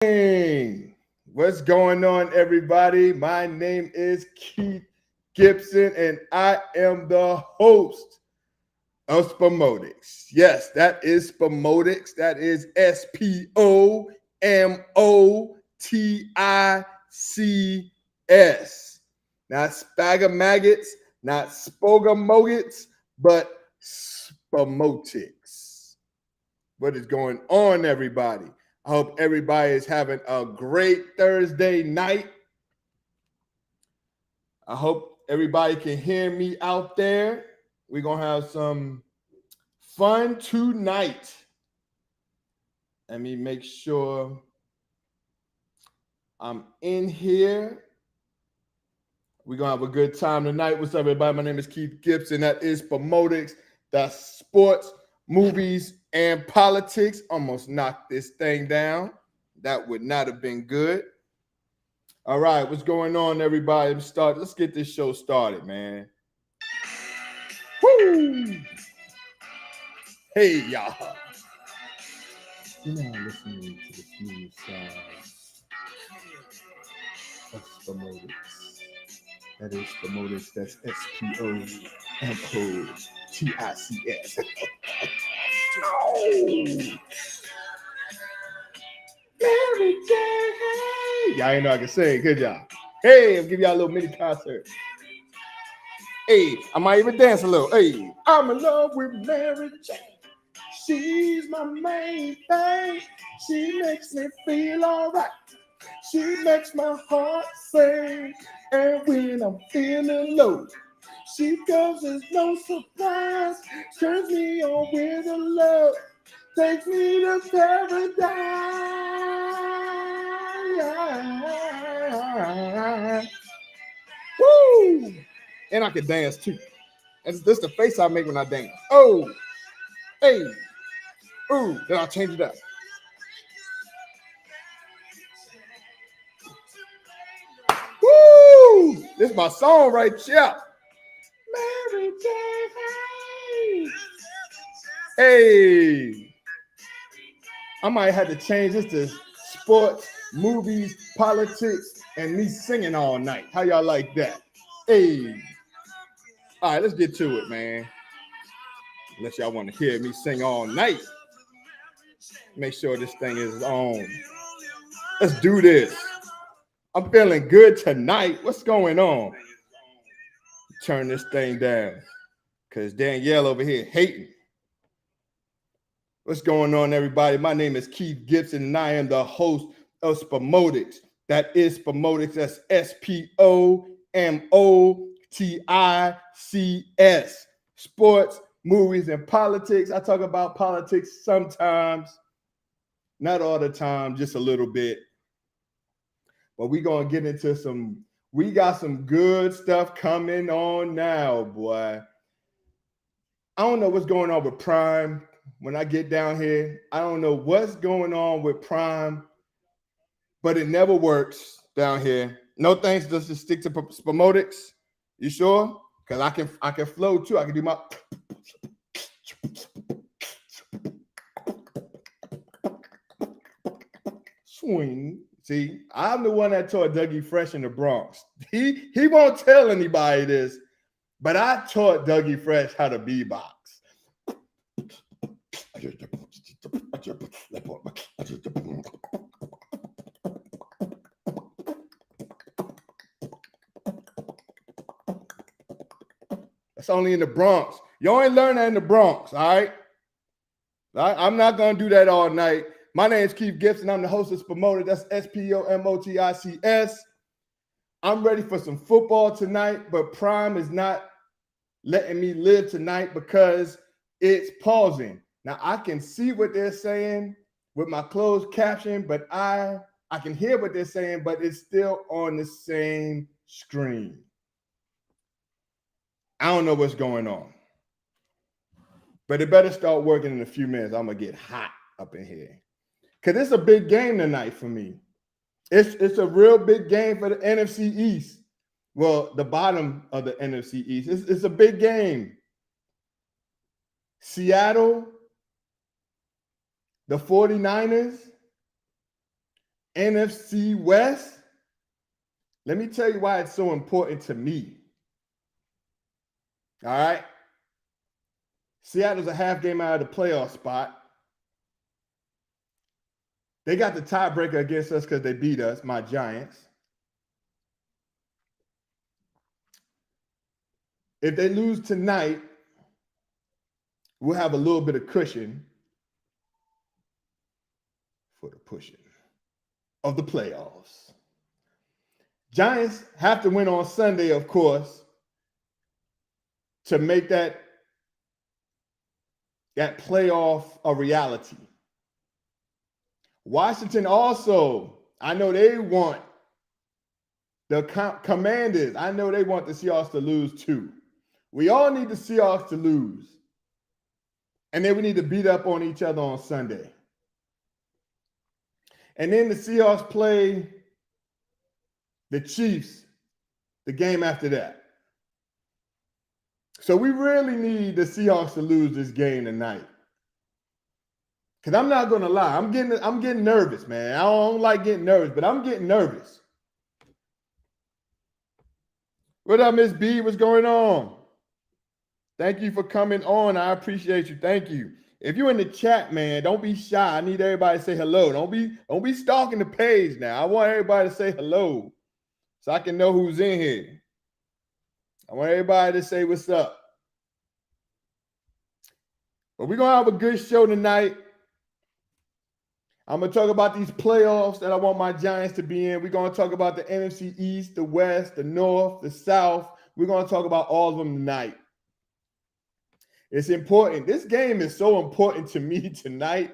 Hey, what's going on, everybody? My name is Keith Gibson, and I am the host of Spomotics. Yes, that is Spomotics. That is Spomotics. Not Spagamaggets, not Spogamogets, but Spomotics. What is going on, everybody? I hope everybody is having a great Thursday night. I hope everybody can hear me out there. We're going to have some fun tonight. Let me make sure I'm in here. We're going to have a good time tonight. What's up, everybody? My name is Keith Gibson. That is Spomotics. That's sports, movies, and politics. Almost knocked this thing down. That would not have been good. All right, what's going on, everybody? Let's get this show started, man. Woo! Hey, y'all. You're now listening to the smooth sound of Spomotics. That is Spomotics. That's Spomotics. Mary Jane. Y'all ain't know I can sing, could y'all? Hey, I'll give y'all a little mini concert. Hey, I might even dance a little. Hey, I'm in love with Mary Jane. She's my main thing. She makes me feel all right. She makes my heart sing. And when I'm feeling low, she comes as no surprise. Turns me on with her love. Takes me to paradise. Woo! And I can dance too. That's the face I make when I dance. Oh, hey, ooh, then I'll change it up. Woo! This is my song right here. Mary Jane. Hey. I might have to change this to sports, movies, politics, and me singing all night. How y'all like that? Hey. All right, let's get to it, man. Unless y'all want to hear me sing all night. Make sure this thing is on. Let's do this. I'm feeling good tonight. What's going on? Turn this thing down. Because Danielle over here hating. What's going on, everybody? My name is Keith Gibson, and I am the host of Spomotics. That is Spomotics. That's Spomotics. Sports, movies, and politics. I talk about politics sometimes, not all the time, just a little bit. But we're going to get into we got some good stuff coming on now, boy. I don't know what's going on with Prime. When I get down here, I don't know what's going on with Prime, but it never works down here. No thanks, just stick to Spomotics. You sure? Because I can flow too. I can do my swing. See, I'm the one that taught Dougie Fresh in the Bronx. He won't tell anybody this, but I taught Dougie Fresh how to beatbox. That's only in the Bronx. You only learn that in the Bronx, all right? I'm not going to do that all night. My name is Keith Gibson. I'm the host of Spomotics. That's Spomotics. I'm ready for some football tonight, but Prime is not letting me live tonight because it's pausing. Now, I can see what they're saying with my closed caption, but I can hear what they're saying, but it's still on the same screen. I don't know what's going on. But it better start working in a few minutes. I'm going to get hot up in here. Because it's a big game tonight for me. It's a real big game for the NFC East. Well, the bottom of the NFC East. It's a big game. Seattle, the 49ers, NFC West. Let me tell you why it's so important to me. All right. Seattle's a half game out of the playoff spot. They got the tiebreaker against us because they beat us, my Giants. If they lose tonight, we'll have a little bit of cushion for the pushing of the playoffs. Giants have to win on Sunday, of course, to make that playoff a reality. Washington also, I know they want the Commanders. I know they want the Seahawks to lose too. We all need the Seahawks to lose. And then we need to beat up on each other on Sunday. And then the Seahawks play the Chiefs the game after that. So we really need the Seahawks to lose this game tonight. Because I'm not going to lie, I'm getting nervous, man. I don't like getting nervous, but I'm getting nervous. What up, Miss B? What's going on? Thank you for coming on. I appreciate you. Thank you. If you're in the chat, man, don't be shy. I need everybody to say hello. Don't be stalking the page now. I want everybody to say hello so I can know who's in here. I want everybody to say what's up. But we're going to have a good show tonight. I'm going to talk about these playoffs that I want my Giants to be in. We're going to talk about the NFC East, the West, the North, the South. We're going to talk about all of them tonight. It's important. This game is so important to me tonight.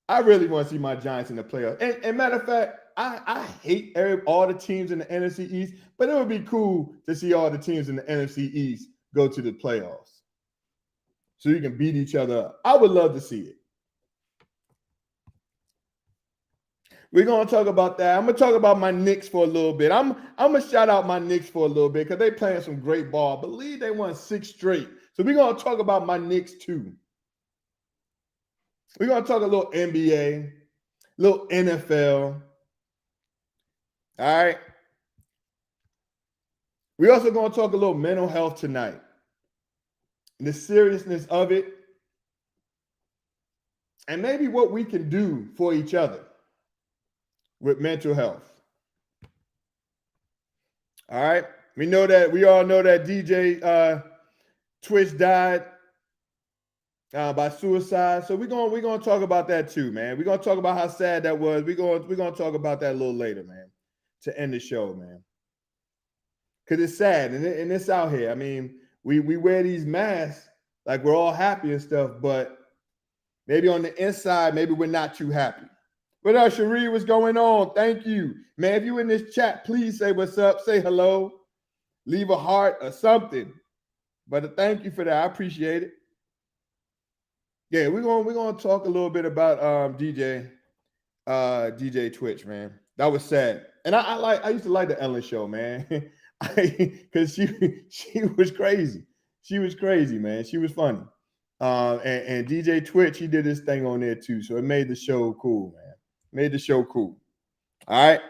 I really want to see my Giants in the playoffs. And matter of fact, I hate all the teams in the NFC East, but it would be cool to see all the teams in the NFC East go to the playoffs so you can beat each other up. I would love to see it. We're going to talk about that. I'm going to talk about my Knicks for a little bit. I'm going to shout out my Knicks for a little bit because they're playing some great ball. I believe they won 6 straight. So we're going to talk about my Knicks too. We're going to talk a little NBA, a little NFL. All right. We're also going to talk a little mental health tonight. The seriousness of it. And maybe what we can do for each other with mental health. All right. We all know that DJ Twitch died by suicide. So we're gonna talk about that too, man. We're gonna talk about how sad that was. We're gonna talk about that a little later, man, to end the show, man. Because it's sad and it's out here. I mean, we wear these masks like we're all happy and stuff, but maybe on the inside, maybe we're not too happy. What up, Cherie? What's going on? Thank you. Man, if you're in this chat, please say what's up. Say hello. Leave a heart or something. But thank you for that. I appreciate it. Yeah, we're gonna talk a little bit about DJ Twitch, man. That was sad. And I used to like the Ellen show, man. Because she was crazy. She was crazy, man. She was funny. And DJ Twitch, he did his thing on there too. So it made the show cool, man. Made the show cool. All right.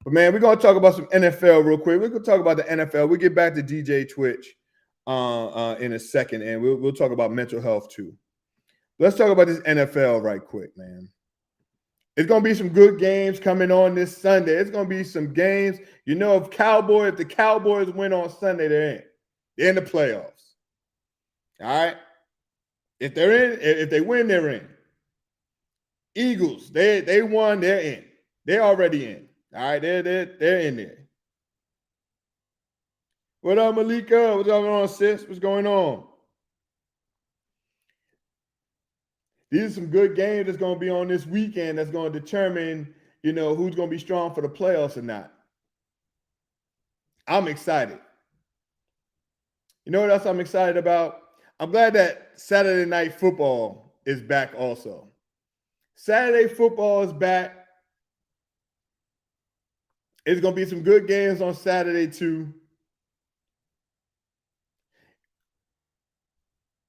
But man, we're gonna talk about some NFL real quick. We're gonna talk about the NFL. We'll get back to DJ Twitch in a second, and we'll talk about mental health too. Let's talk about this NFL right quick, man. It's gonna be some good games coming on this Sunday. It's gonna be some games. You know, if the Cowboys win on Sunday, they're in. They're in the playoffs. All right. If they win, they're in. Eagles, they won, they're in. They're already in. All right, they're in there. What up, Malika? What's going on, sis? What's going on? These are some good games that's going to be on this weekend that's going to determine, who's going to be strong for the playoffs or not. I'm excited. You know what else I'm excited about? I'm glad that Saturday Night Football is back also. Saturday football is back. It's going to be some good games on Saturday too.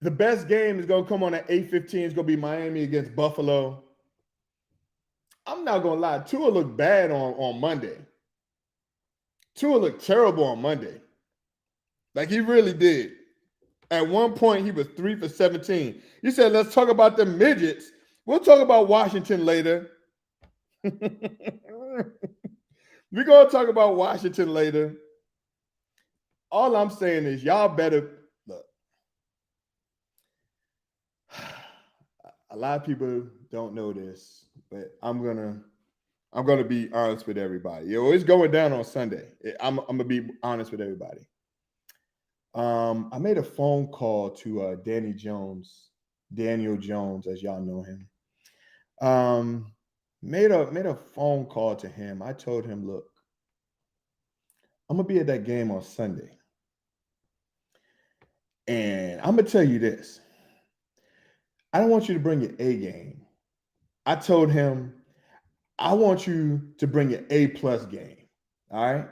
The best game is going to come on at 8:15. It's going to be Miami against Buffalo. I'm not gonna lie, Tua looked bad on Monday. Tua looked terrible on Monday. Like he really did. At one point, he was 3 for 17. You said, let's talk about the midgets. We'll talk about Washington later. We're going to talk about Washington later. All I'm saying is y'all better look. A lot of people don't know this, but I'm gonna be honest with everybody. It's going down on Sunday. I'm gonna be honest with everybody. I made a phone call to Daniel Jones, as y'all know him. Made a phone call to him. I told him, look, I'm gonna be at that game on Sunday. And I'm gonna tell you this. I don't want you to bring your A game. I told him, I want you to bring your A+ game. All right.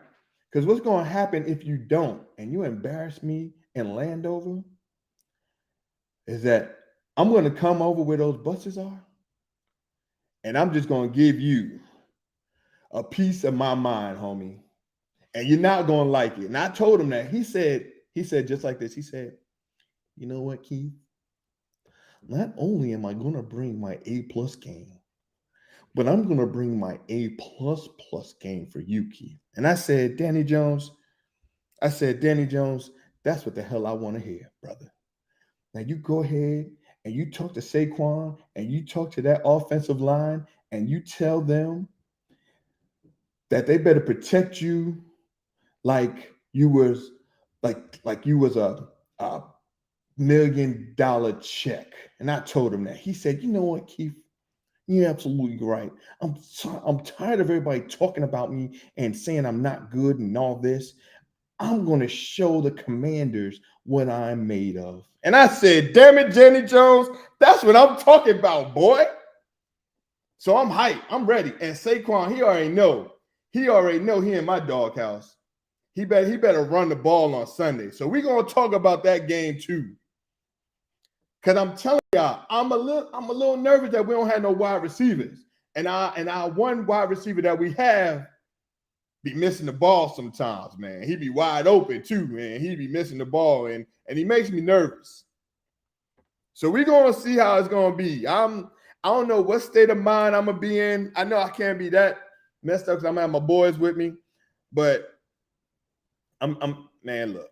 Because what's going to happen if you don't and you embarrass me in Landover is that I'm going to come over where those buses are and I'm just going to give you a piece of my mind, homie. And you're not going to like it. And I told him that. He said just like this. He said, you know what, Keith? Not only am I going to bring my A+ game, but I'm going to bring my A++ game for you, Keith. And I said, Danny Jones, that's what the hell I want to hear, brother. Now you go ahead and you talk to Saquon and you talk to that offensive line and you tell them that they better protect you like you was like you was a $1 million check. And I told him that. He said, you know what, Keith? You're absolutely right. I'm tired of everybody talking about me and saying I'm not good and all this. I'm going to show the Commanders what I'm made of. And I said, damn it, Jenny Jones, that's what I'm talking about, boy. So I'm hyped. I'm ready. And Saquon, he already know he in my doghouse. He better run the ball on Sunday. So we're going to talk about that game too. Because I'm telling y'all, I'm a little nervous that we don't have no wide receivers. And our one wide receiver that we have be missing the ball sometimes, man. He be wide open too, man. He be missing the ball, and he makes me nervous. So we're going to see how it's going to be. I don't know what state of mind I'm going to be in. I know I can't be that messed up because I'm going to have my boys with me. But man, look.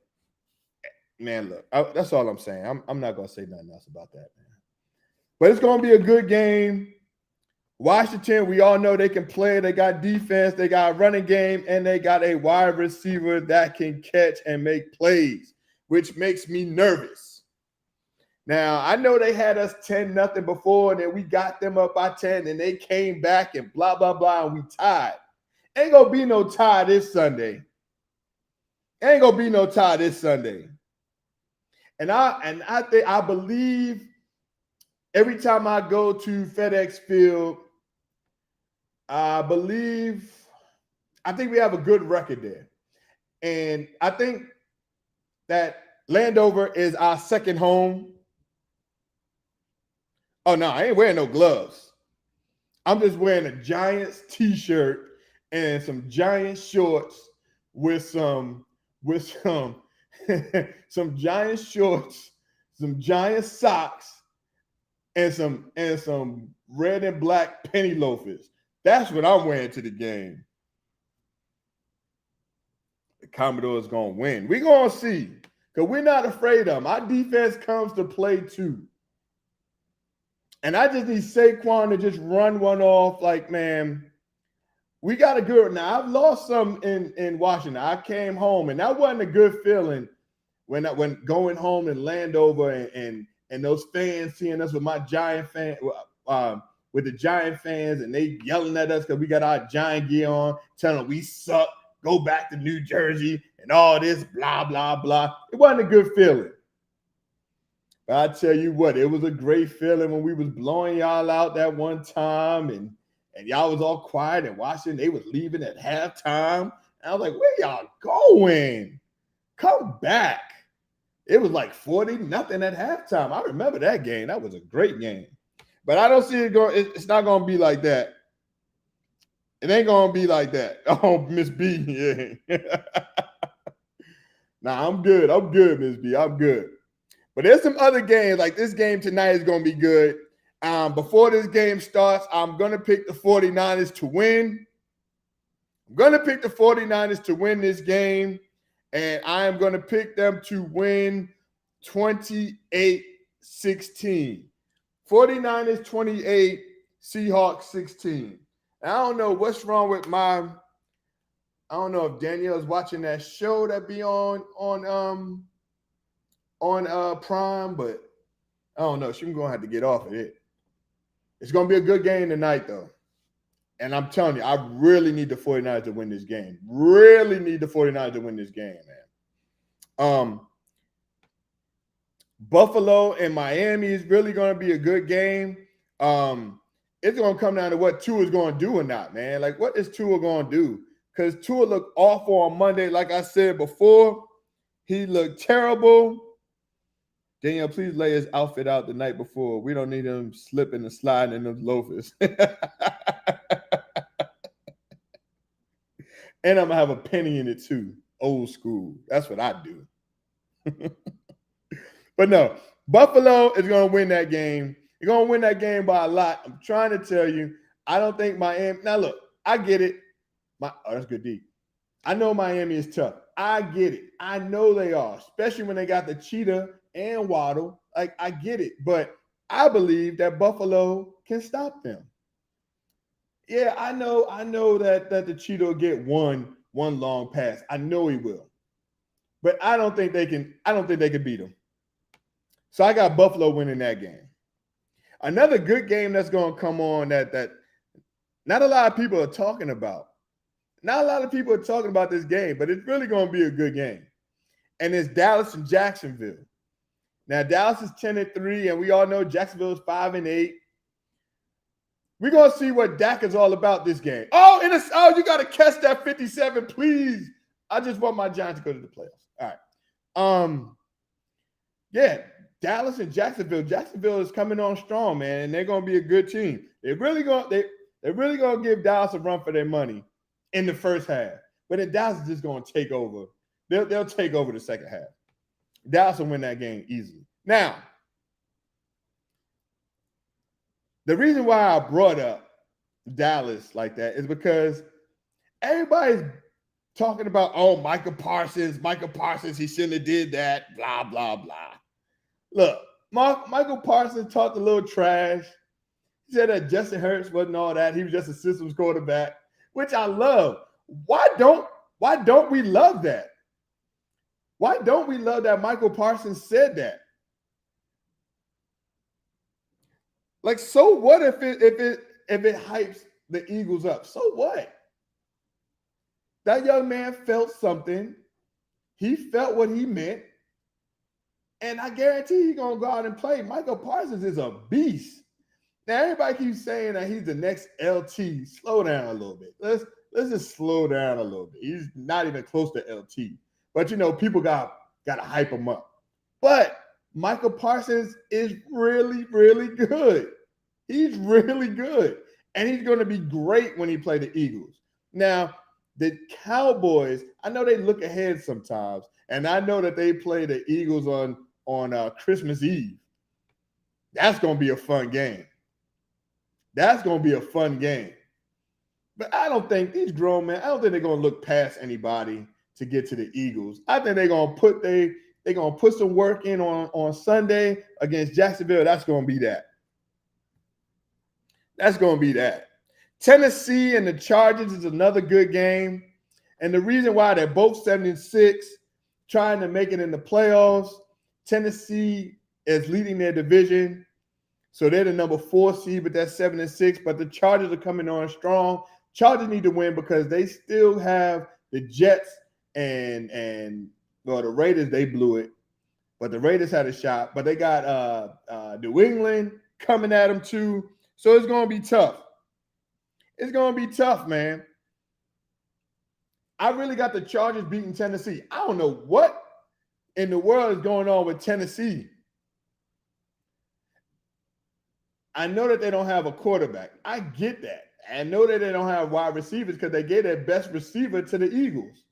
That's all I'm saying. I'm not going to say nothing else about that, man. But it's going to be a good game. Washington, we all know they can play. They got defense, they got a running game, and they got a wide receiver that can catch and make plays, which makes me nervous. Now, I know they had us 10-0 before, and then we got them up by 10, and they came back and blah, blah, blah, and we tied. Ain't going to be no tie this Sunday. And I believe every time I go to FedEx Field, I think we have a good record there. And I think that Landover is our second home. Oh, no, I ain't wearing no gloves. I'm just wearing a Giants t-shirt and some Giants shorts with some some Giants shorts, some Giants socks, and some red and black penny loafers. That's what I'm wearing to the game. The Commodores going to win. We're going to see, because we're not afraid of them. Our defense comes to play too. And I just need Saquon to just run one off like, man, we got a good – now, I've lost some in Washington. I came home, and that wasn't a good feeling when going home in Landover and those fans seeing us with my Giant fan with the Giant fans, and they yelling at us because we got our Giant gear on, telling them we suck, go back to New Jersey, and all this blah, blah, blah. It wasn't a good feeling. But I tell you what, it was a great feeling when we was blowing y'all out that one time, and y'all was all quiet and watching. They was leaving at halftime. And I was like, where y'all going? Come back. It was like 40-0 at halftime. I remember that game. That was a great game. But I don't see it going. It's not going to be like that It ain't gonna be like that. Oh, Miss B. Yeah. Nah, I'm good. I'm good, Miss B. I'm good. But there's some other games. Like this game tonight is gonna be good. Before this game starts, I'm gonna pick the 49ers to win. I'm gonna pick the 49ers to win this game, and I am gonna pick them to win 28-16. 49ers 28, Seahawks 16. I don't know what's wrong with I don't know if Danielle's watching that show that be on Prime, but I don't know. She's gonna have to get off of it. It's gonna be a good game tonight, though. And I'm telling you, I really need the 49ers to win this game. Really need the 49ers to win this game, man. Buffalo and Miami is really going to be a good game. It's going to come down to what Tua is going to do or not, man. Like, what is Tua going to do? Because Tua looked awful on Monday. Like I said before, he looked terrible. Daniel, please lay his outfit out the night before. We don't need him slipping and sliding in those loafers. And I'm going to have a penny in it too. Old school. That's what I do. But no, Buffalo is going to win that game. You're going to win that game by a lot. I'm trying to tell you, I don't think Miami. Now, look, I get it. That's good, D. I know Miami is tough. I get it. I know they are, especially when they got the Cheetah and Waddle. Like, I get it. But I believe that Buffalo can stop them. Yeah, I know that the Cheetah will get one long pass. I know he will. But I don't think they can beat him. So I got Buffalo winning that game. Another good game that's going to come on that not a lot of people are talking about. Not a lot of people are talking about this game, but it's really going to be a good game. And it's Dallas and Jacksonville. Now, Dallas is 10-3, and we all know Jacksonville is 5-8. We're going to see what Dak is all about this game. Oh, you got to catch that 57, please. I just want my Giants to go to the playoffs. All right. Yeah, Dallas and Jacksonville. Jacksonville is coming on strong, man, and they're going to be a good team. They're really going to give Dallas a run for their money in the first half. But then Dallas is just going to take over. They'll take over the second half. Dallas will win that game easily. Now, the reason why I brought up Dallas like that is because everybody's talking about, Michael Parsons, he shouldn't have did that, blah, blah, blah. Look, Michael Parsons talked a little trash. He said that Justin Hurts wasn't all that. He was just a systems quarterback, which I love. Why don't we love that? Why don't we love that Michael Parsons said that? Like, so what if it hypes the Eagles up? So what? That young man felt something. He felt what he meant. And I guarantee he's going to go out and play. Michael Parsons is a beast. Now, everybody keeps saying that he's the next LT. Slow down a little bit. Let's just slow down a little bit. He's not even close to LT. But, people got to hype him up. But Michael Parsons is really, really good. He's really good. And he's going to be great when he plays the Eagles. Now, the Cowboys, I know they look ahead sometimes. And I know that they play the Eagles on Christmas Eve. That's going to be a fun game. That's going to be a fun game. But I don't think these grown men, I don't think they're going to look past anybody to get to the Eagles. I think they're going to put some work in on Sunday against Jacksonville. That's going to be that. That's going to be that. Tennessee and the Chargers is another good game. And the reason why they're both 7-6, trying to make it in the playoffs, Tennessee is leading their division. So they're the number 4 seed, but that's 7-6. But the Chargers are coming on strong. Chargers need to win because they still have the Jets and the Raiders. They blew it, but the Raiders had a shot. But they got New England coming at them too. So it's going to be tough. It's going to be tough, man. I really got the Chargers beating Tennessee. I don't know what in the world is going on with Tennessee. I know that they don't have a quarterback. I get that. I know that they don't have wide receivers because they gave their best receiver to the Eagles.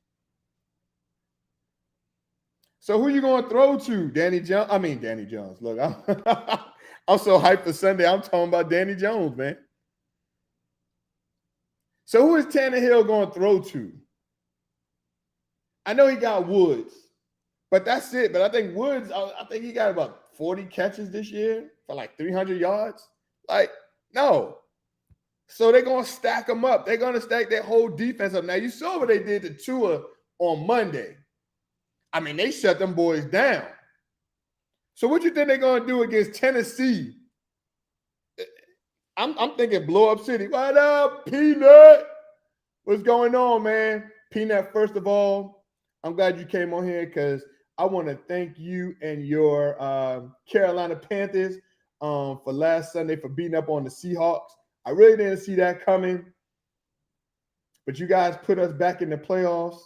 So who you going to throw to? Danny Jones. Look, I'm so hyped for Sunday. I'm talking about Danny Jones, man. So who is Tannehill going to throw to? I know he got Woods, but that's it. But I think Woods, I think he got about 40 catches this year for like 300 yards. Like, no. So they're going to stack them up. They're going to stack their whole defense up. Now, you saw what they did to Tua on Monday. I mean, they shut them boys down. So what you think they're going to do against Tennessee? I'm thinking blow up city. What up, Peanut? What's going on, man? Peanut, first of all, I'm glad you came on here because I want to thank you and your Carolina Panthers for last Sunday for beating up on the Seahawks. I really didn't see that coming. But you guys put us back in the playoffs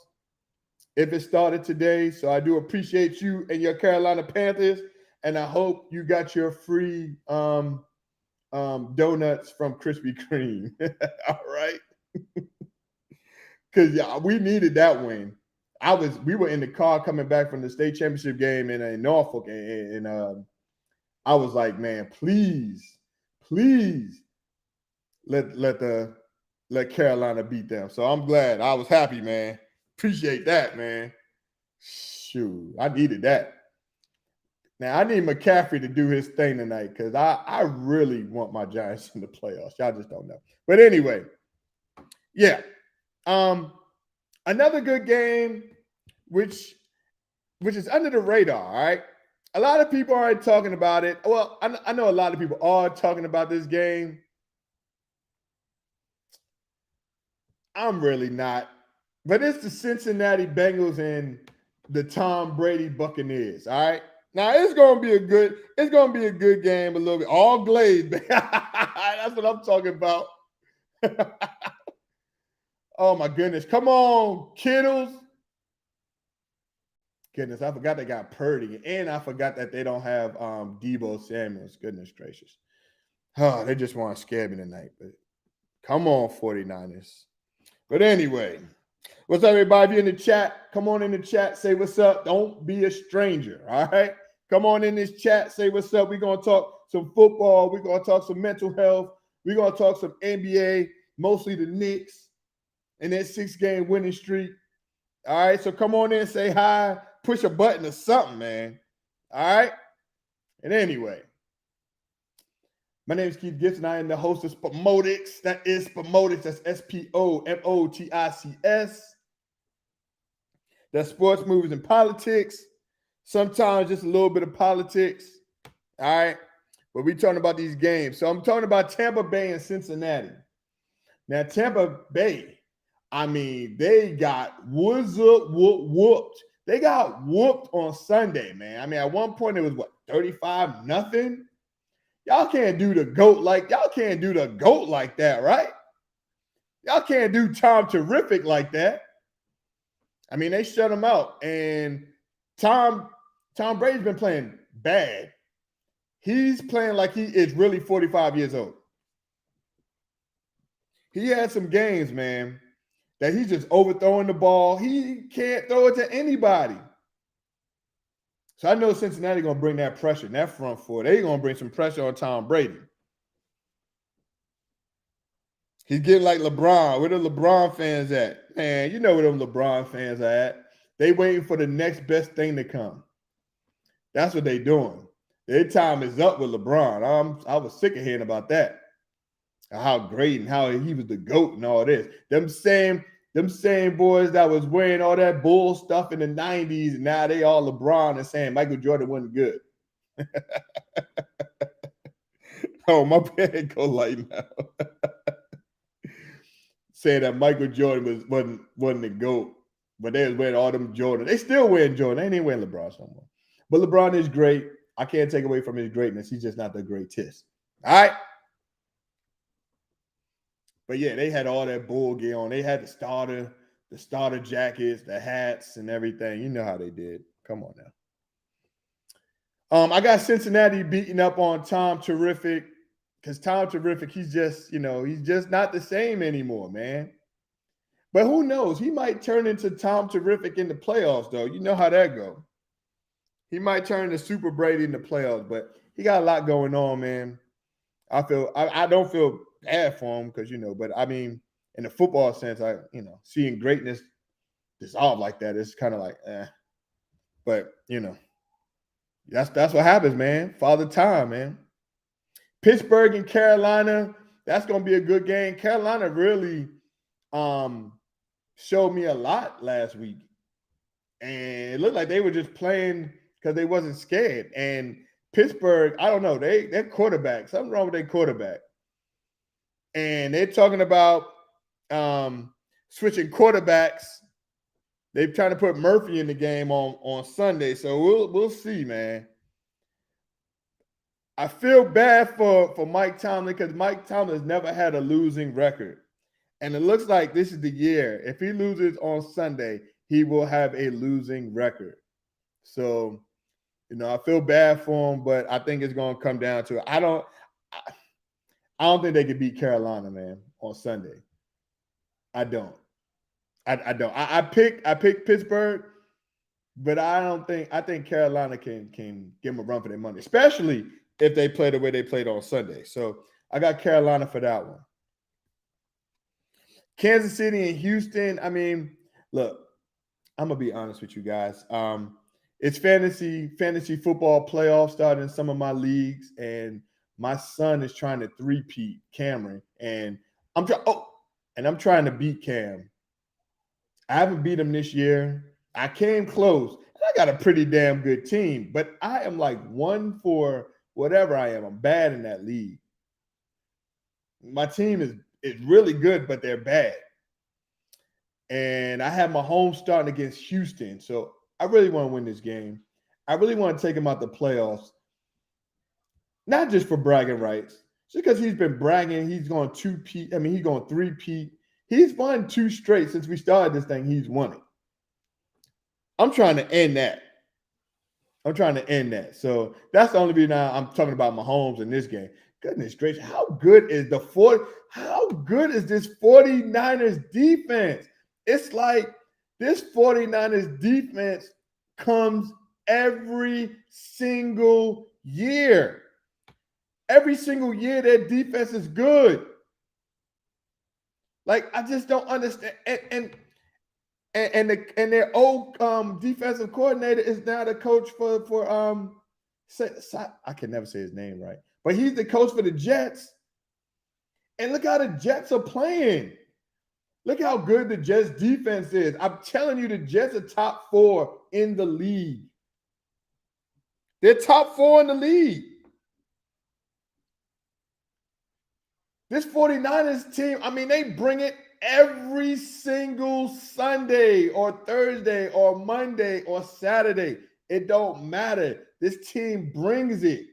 if it started today. So I do appreciate you and your Carolina Panthers. And I hope you got your free donuts from Krispy Kreme. All right. Because we needed that win. We were in the car coming back from the state championship game in Norfolk, and I was like, man, please let Carolina beat them. So I'm glad. I was happy, man. Appreciate that, man. Shoot, I needed that. Now I need McCaffrey to do his thing tonight because I really want my Giants in the playoffs. Y'all just don't know. But anyway, yeah. Another good game, which is under the radar, all right? A lot of people aren't talking about it. Well, I know a lot of people are talking about this game. I'm really not. But it's the Cincinnati Bengals and the Tom Brady Buccaneers, all right? Now it's gonna be a good game, a little bit. All glazed, man. That's what I'm talking about. Oh my goodness. Come on, Kittles. Goodness, I forgot they got Purdy. And I forgot that they don't have Deebo Samuels. Goodness gracious. Oh, they just want to scare me tonight. But come on, 49ers. But anyway, what's up, everybody? If you're in the chat, come on in the chat. Say what's up. Don't be a stranger, all right? Come on in this chat. Say what's up. We're going to talk some football. We're going to talk some mental health. We're going to talk some NBA, mostly the Knicks and that 6-game winning streak. All right, so come on in, say hi, push a button or something, man. All right? And anyway, my name is Keith Gibson. I am the host of Spomotics. That is Spomotics. That's Spomotics. That's sports, movies, and politics. Sometimes just a little bit of politics. All right? But we're talking about these games. So I'm talking about Tampa Bay and Cincinnati. Now, Tampa Bay, I mean, they got whooped. They got whooped on Sunday, man. I mean, at one point it was 35-0? Y'all can't do the GOAT like that, right? Y'all can't do Tom Terrific like that. I mean, they shut him out. And Tom Brady's been playing bad. He's playing like he is really 45 years old. He had some games, man, that he's just overthrowing the ball. He can't throw it to anybody. So I know Cincinnati going to bring that pressure, that front four. They're going to bring some pressure on Tom Brady. He's getting like LeBron. Where the LeBron fans at? Man, you know where them LeBron fans are at. They waiting for the next best thing to come. That's what they doing. Their time is up with LeBron. I was sick of hearing about that. How great and how he was the GOAT and all this. Them same boys that was wearing all that bull stuff in the 90s, and now they all LeBron and saying Michael Jordan wasn't good. Oh, my bad, go light now. Saying that Michael Jordan wasn't the GOAT, but they was wearing all them Jordan. They still wearing Jordan. They ain't wearing LeBron no more. But LeBron is great. I can't take away from his greatness. He's just not the greatest. All right. But yeah, they had all that bull gear on. They had the starter jackets, the hats, and everything. You know how they did. Come on now. I got Cincinnati beating up on Tom Terrific because Tom Terrific, he's just not the same anymore, man. But who knows? He might turn into Tom Terrific in the playoffs, though. You know how that go. He might turn into Super Brady in the playoffs, but he got a lot going on, man. I don't feel bad for him because but I mean, in the football sense, seeing greatness dissolve like that, it's kind of like, But that's what happens, man. Father time, man. Pittsburgh and Carolina, that's gonna be a good game. Carolina really showed me a lot last week. And it looked like they were just playing because they wasn't scared. And Pittsburgh, I don't know, their quarterback, something wrong with their quarterback. And they're talking about switching quarterbacks. They're trying to put Murphy in the game on Sunday. So we'll see, man. I feel bad for Mike Tomlin because Mike Tomlin has never had a losing record. And it looks like this is the year. If he loses on Sunday, he will have a losing record. So, I feel bad for him, but I think it's going to come down to it. I don't think they could beat Carolina, man, on Sunday. I don't. I don't. I picked Pittsburgh, but I think Carolina can give them a run for their money, especially if they play the way they played on Sunday. So I got Carolina for that one. Kansas City and Houston. I mean, look, I'm gonna be honest with you guys. It's fantasy football playoffs starting in some of my leagues, and my son is trying to three-peat Cameron, and I'm trying to beat Cam. I haven't beat him this year. I came close. And I got a pretty damn good team, but I am like one for whatever I am. I'm bad in that league. My team is really good, but they're bad. And I have Mahomes starting against Houston. So I really want to win this game. I really want to take him out the playoffs. Not just for bragging rights. Just because he's been bragging, he's going two-peat. I mean, he's going three-peat. He's won 2 straight since we started this thing. He's won it. I'm trying to end that. So that's the only reason I'm talking about Mahomes in this game. Goodness gracious, how good is this 49ers defense? It's like this 49ers defense comes every single year. Every single year, their defense is good. Like, I just don't understand. And their old defensive coordinator is now the coach for I can never say his name right, but he's the coach for the Jets. And look how the Jets are playing. Look how good the Jets defense is. I'm telling you, the Jets are top 4 in the league. They're top 4 in the league. This 49ers team, I mean, they bring it every single Sunday or Thursday or Monday or Saturday. It don't matter. This team brings it.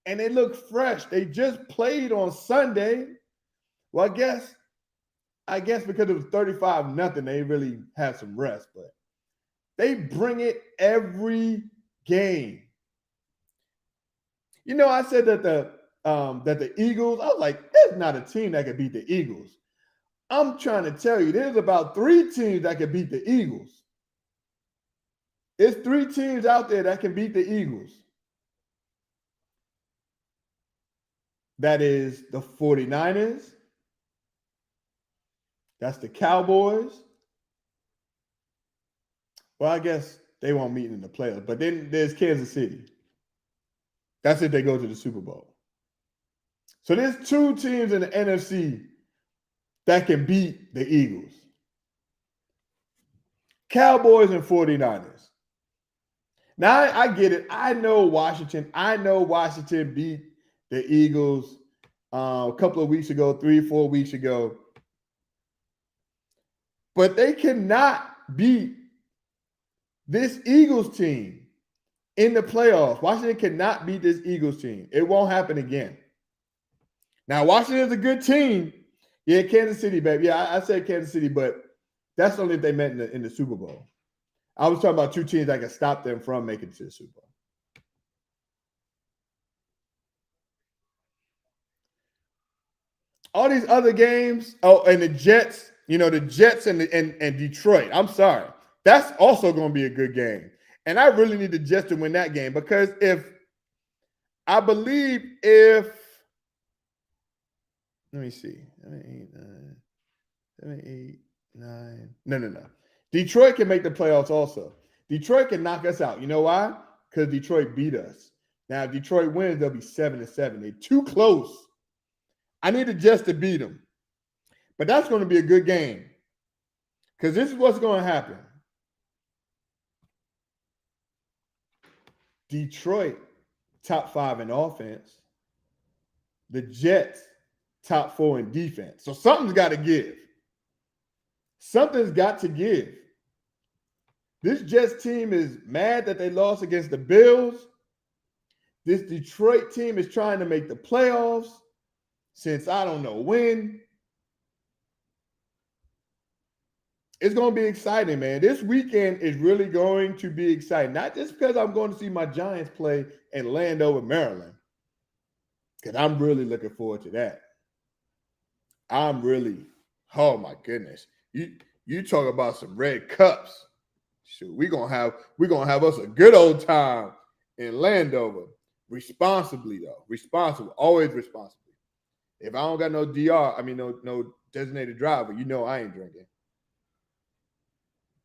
And they look fresh. They just played on Sunday. Well, I guess because it was 35-0, they really had some rest, but they bring it every game. I said that the Eagles, I was like, there's not a team that could beat the Eagles. I'm trying to tell you, there's about 3 teams that can beat the Eagles. It's 3 teams out there that can beat the Eagles. That is the 49ers. That's the Cowboys. Well, I guess they won't meet in the playoffs. But then there's Kansas City. That's if they go to the Super Bowl. So there's 2 teams in the NFC that can beat the Eagles. Cowboys and 49ers. Now, I get it. I know Washington beat the Eagles a couple of weeks ago, 3-4 weeks ago. But they cannot beat this Eagles team in the playoffs. Washington cannot beat this Eagles team. It won't happen again. Now, Washington is a good team. Yeah, Kansas City, baby. Yeah, I said Kansas City, but that's only if they met in the Super Bowl. I was talking about 2 teams that can stop them from making it to the Super Bowl. All these other games. Oh, and the Jets, the Jets and Detroit. I'm sorry. That's also going to be a good game. And I really need the Jets to win that game because if let me see. 7, 8, 9. No. Detroit can make the playoffs also. Detroit can knock us out. You know why? Because Detroit beat us. Now, if Detroit wins, they'll be 7-7. They're too close. I need the Jets to beat them. But that's going to be a good game. Because this is what's going to happen. Detroit, top 5 in offense. The Jets, top 4 in defense. So something's got to give. Something's got to give. This Jets team is mad that they lost against the Bills. This Detroit team is trying to make the playoffs since I don't know when. It's going to be exciting, man. This weekend is really going to be exciting. Not just because I'm going to see my Giants play in Landover, Maryland. Because I'm really looking forward to that. Oh my goodness. You talk about some red cups. Shoot, we're gonna have us a good old time in Landover. Responsibly, though. Responsible. Always responsibly. If I don't got no no designated driver, I ain't drinking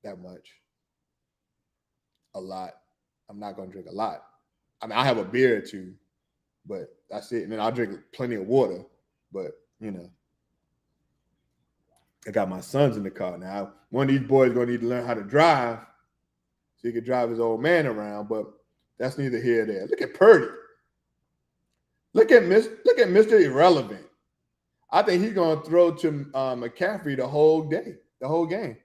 that much. A lot. I'm not gonna drink a lot. I mean, I have a beer or two, but that's it. And then I'll drink plenty of water. But I got my sons in the car now. One of these boys gonna need to learn how to drive so he can drive his old man around, but that's neither here nor there. Look at Purdy. Look at Mr. Irrelevant. I think he's gonna throw to McCaffrey the whole game.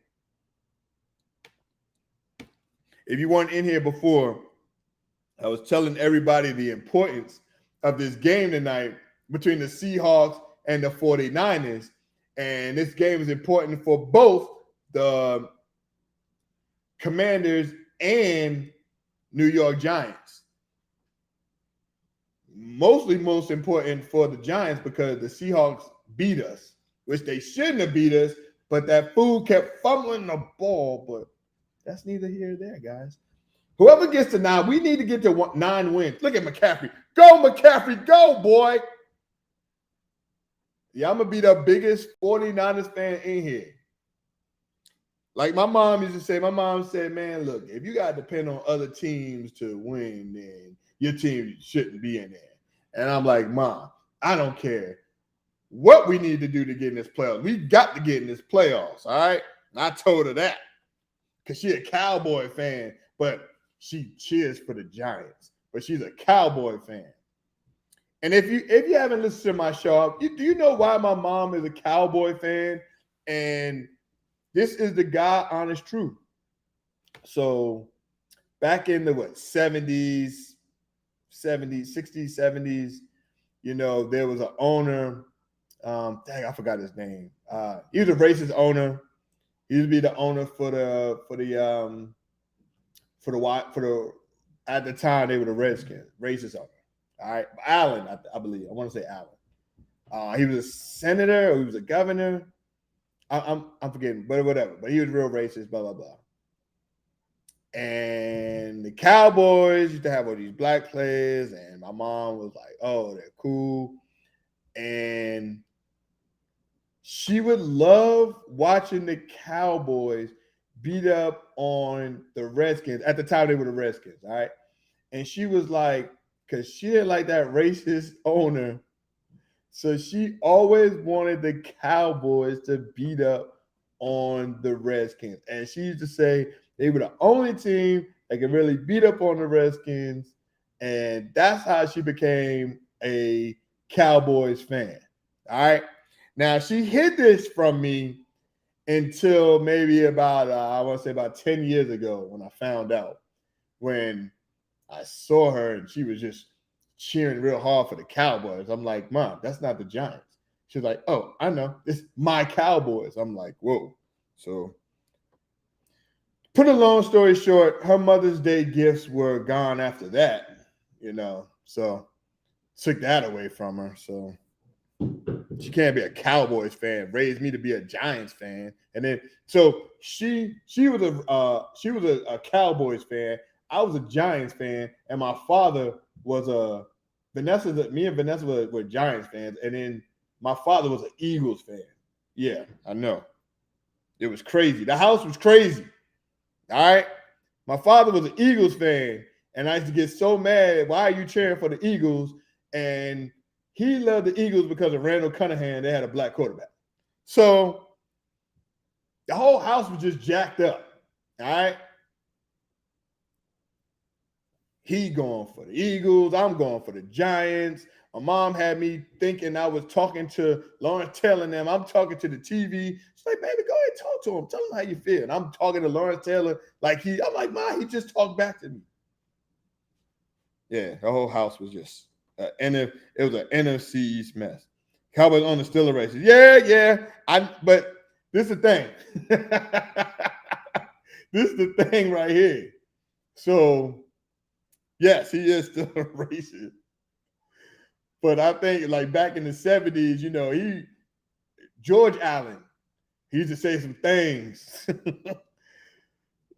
If you weren't in here before, I was telling everybody the importance of this game tonight between the Seahawks and the 49ers. And this game is important for both the Commanders and New York Giants. Mostly most important for the Giants because the Seahawks beat us, which they shouldn't have beat us, but that fool kept fumbling the ball. But that's neither here nor there, guys. Whoever gets to 9, we need to get to 9 wins. Look at McCaffrey. Go, McCaffrey. Go, boy. Yeah, I'm going to be the biggest 49ers fan in here. Like my mom used to say, man, look, if you got to depend on other teams to win, then your team shouldn't be in there. And I'm like, Mom, I don't care what we need to do to get in this playoffs. We got to get in this playoffs, all right? And I told her that because she's a Cowboy fan, but she cheers for the Giants. But she's a Cowboy fan. And if you haven't listened to my show, do you know why my mom is a Cowboy fan? And this is the God honest truth. So back in the 70s, 60s, 70s, there was an owner. I forgot his name. He was a racist owner. He used to be the owner for the at the time they were the Redskins, racist owner. All right, Allen, I believe. I want to say Allen. He was a senator or he was a governor. I'm forgetting, but whatever. But he was real racist, blah, blah, blah. And the Cowboys used to have all these black players, and my mom was like, oh, they're cool. And she would love watching the Cowboys beat up on the Redskins. At the time, they were the Redskins, all right? And she was like, because she didn't like that racist owner, so she always wanted the Cowboys to beat up on the Redskins. And she used to say they were the only team that could really beat up on the Redskins. And that's how she became a Cowboys fan. All right. Now, she hid this from me until maybe about 10 years ago when I found out, when I saw her and she was just cheering real hard for the Cowboys. I'm like, Mom, that's not the Giants. She's like, oh, I know. It's my Cowboys. I'm like, whoa. So put a long story short, her Mother's Day gifts were gone after that, so took that away from her. So She can't be a Cowboys fan. Raised me to be a Giants fan, and then so she was a Cowboys fan. I was a Giants fan, and my father was a Vanessa. Me and Vanessa were Giants fans, and then my father was an Eagles fan. Yeah, I know. It was crazy. The house was crazy. All right. My father was an Eagles fan, and I used to get so mad. Why are you cheering for the Eagles? And he loved the Eagles because of Randall Cunningham. They had a black quarterback. So the whole house was just jacked up. All right. He going for the Eagles. I'm going for the Giants. My mom had me thinking I was talking to Lawrence Taylor and them. I'm talking to the TV. She's like, baby, go ahead and talk to him. Tell him how you feel. And I'm talking to Lawrence Taylor like I'm like, Ma, he just talked back to me. Yeah, the whole house was just it was an NFC East mess. Cowboys on the Steelers races. Yeah. But this is the thing. This is the thing right here. So, yes, he is still a racist. But I think like back in the 70s, George Allen, he used to say some things.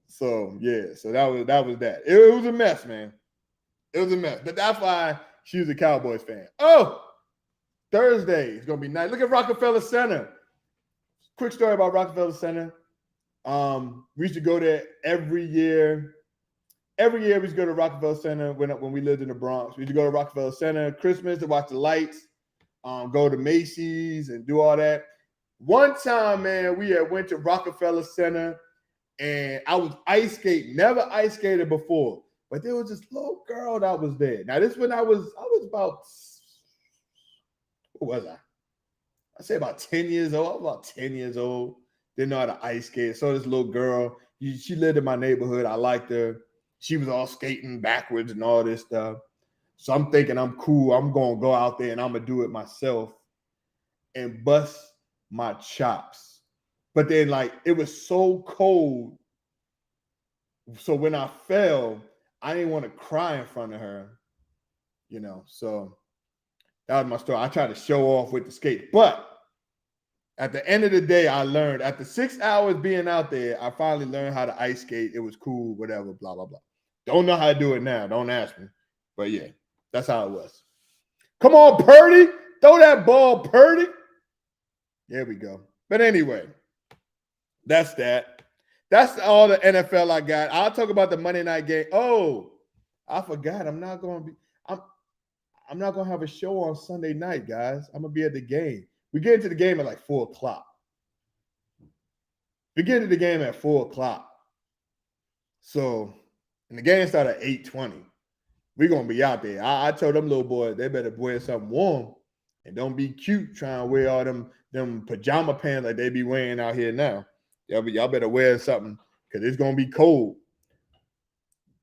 So that was that. It was a mess, man. It was a mess. But that's why she was a Cowboys fan. Oh, Thursday is gonna be nice. Look at Rockefeller Center. Quick story about Rockefeller Center. We used to go there every year. Every year we used to go to Rockefeller Center when we lived in the Bronx. We used to go to Rockefeller Center Christmas to watch the lights, go to Macy's and do all that. One time, man, we had went to Rockefeller Center and I was ice skating. Never ice skated before, but there was this little girl that was there. Now this when I was about, what was I? I say about 10 years old. I was about 10 years old. Didn't know how to ice skate. So this little girl, she lived in my neighborhood. I liked her. She was all skating backwards and all this stuff. So I'm thinking I'm cool. I'm going to go out there and I'm going to do it myself and bust my chops. But then, like, it was so cold. So when I fell, I didn't want to cry in front of her, So that was my story. I tried to show off with the skate. But at the end of the day, I learned. After 6 hours being out there, I finally learned how to ice skate. It was cool, whatever, blah, blah, blah. Don't know how to do it now. Don't ask me. But yeah, that's how it was. Come on, Purdy. Throw that ball, Purdy. There we go. But anyway, that's that. That's all the NFL I got. I'll talk about the Monday night game. Oh, I forgot. I'm not going to have a show on Sunday night, guys. I'm going to be at the game. We get into the game at like 4 o'clock. We get into the game at 4 o'clock. So, and the game started at 8:20. We're going to be out there. I told them little boys, they better wear something warm and don't be cute trying to wear all them pajama pants like they be wearing out here now. Y'all better wear something because it's going to be cold.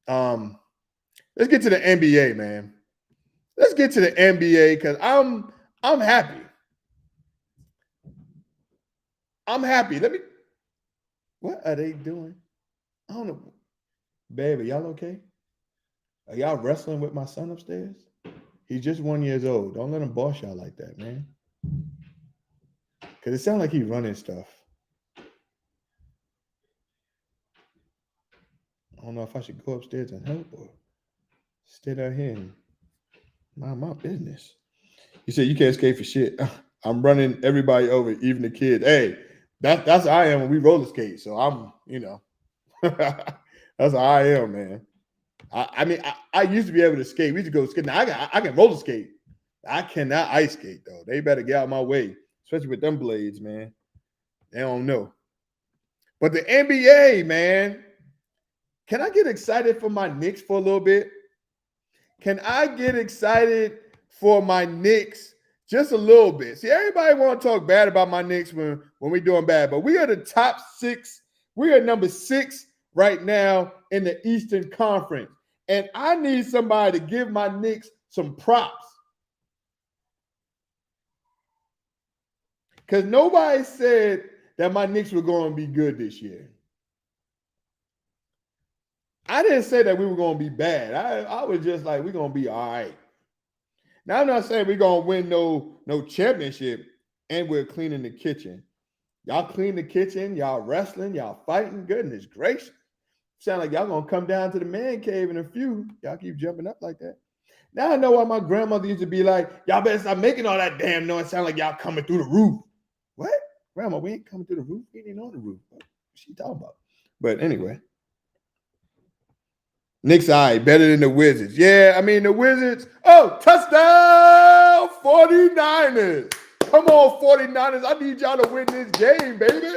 Let's get to the NBA, man. Let's get to the NBA because I'm happy. I'm happy. What are they doing? I don't know. Baby, y'all okay? Are y'all wrestling with my son upstairs? He's just 1 year old. Don't let him boss y'all like that, man. Because it sounds like he's running stuff. I don't know if I should go upstairs and help or stay down here and mind my business. You said you can't skate for shit. I'm running everybody over, even the kids. Hey, that's how I am when we roller skate. So I'm, that's how I am, man. I used to be able to skate. We used to go skate. Now I can roller skate. I cannot ice skate though. They better get out of my way, especially with them blades, man. They don't know. But the NBA, man, can I get excited for my Knicks for a little bit? Can I get excited for my Knicks just a little bit? See, everybody want to talk bad about my Knicks when we're doing bad, but we are the top 6. We are number 6 right now in the Eastern Conference. And I need somebody to give my Knicks some props. Because nobody said that my Knicks were going to be good this year. I didn't say that we were going to be bad. I was just like, we're going to be all right. Now, I'm not saying we're going to win no championship, and we're cleaning the kitchen. Y'all clean the kitchen, y'all wrestling, y'all fighting. Goodness gracious. Sound like y'all gonna come down to the man cave in a few. Y'all keep jumping up like that. Now I know why my grandmother used to be like, y'all better stop making all that damn noise. Sound like y'all coming through the roof. What? Grandma, we ain't coming through the roof. We ain't on the roof. What she talking about? But anyway. Knicks, better than the Wizards. Yeah, I mean, the Wizards. Oh, touchdown 49ers. Come on, 49ers. I need y'all to win this game, baby.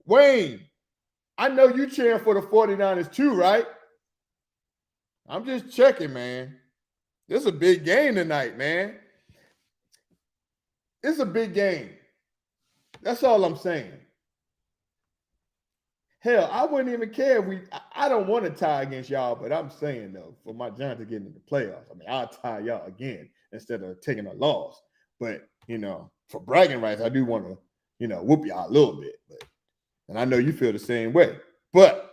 Wayne, I know you cheering for the 49ers too, right? I'm just checking, man. This is a big game tonight, man. It's a big game. That's all I'm saying. Hell, I wouldn't even care if I don't want to tie against y'all, but I'm saying, though, for my Giants to get into the playoffs, I mean, I'll tie y'all again instead of taking a loss. But, for bragging rights, I do want to, whoop y'all a little bit. And I know you feel the same way. But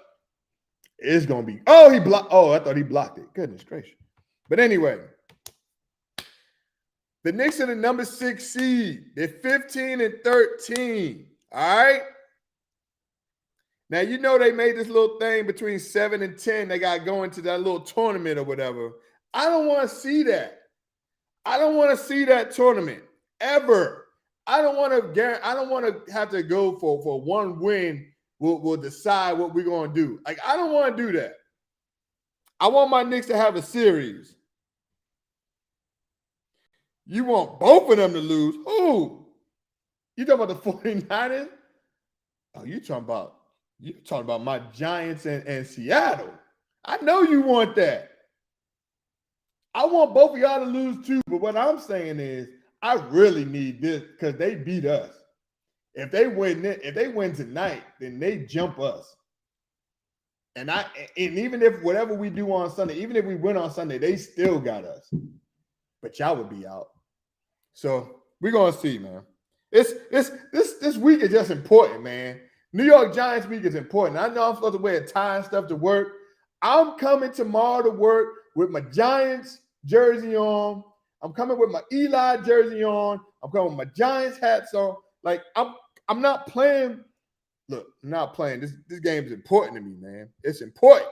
it's going to be, he blocked. Oh, I thought he blocked it. Goodness gracious. But anyway, the Knicks are the number 6 seed. They're 15-13. All right? Now, they made this little thing between 7 and 10. They got going to that little tournament or whatever. I don't want to see that. I don't want to see that tournament ever. I don't want to have to go for one win. We'll decide what we're going to do. Like, I don't want to do that. I want my Knicks to have a series. You want both of them to lose. Ooh. You talking about the 49ers? Oh, you're talking about my Giants and Seattle. I know you want that. I want both of y'all to lose too, but what I'm saying is I really need this because they beat us. If they win tonight, then they jump us. And even if whatever we do on Sunday, even if we win on Sunday, they still got us. But y'all would be out. So we're gonna see, man. This week is just important, man. New York Giants week is important. I know I'm supposed to wear a tie and stuff to work. I'm coming tomorrow to work with my Giants jersey on. I'm coming with my Eli jersey on. I'm coming with my Giants hats on. Like, I'm not playing. Look, I'm not playing. This game is important to me, man. It's important.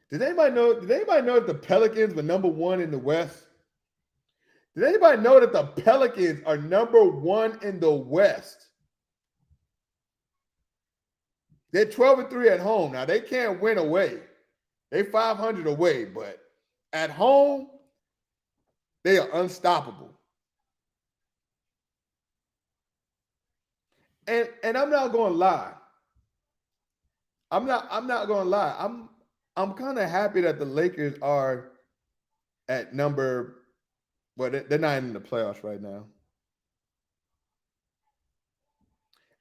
Did anybody know that the Pelicans were number 1 in the West? Did anybody know that the Pelicans are number 1 in the West? They're 12-3 at home. Now, they can't win away. They're 500 away, but at home, they are unstoppable. And I'm not going to lie. I'm not going to lie. I'm kind of happy that the Lakers are at number, well, they're not in the playoffs right now.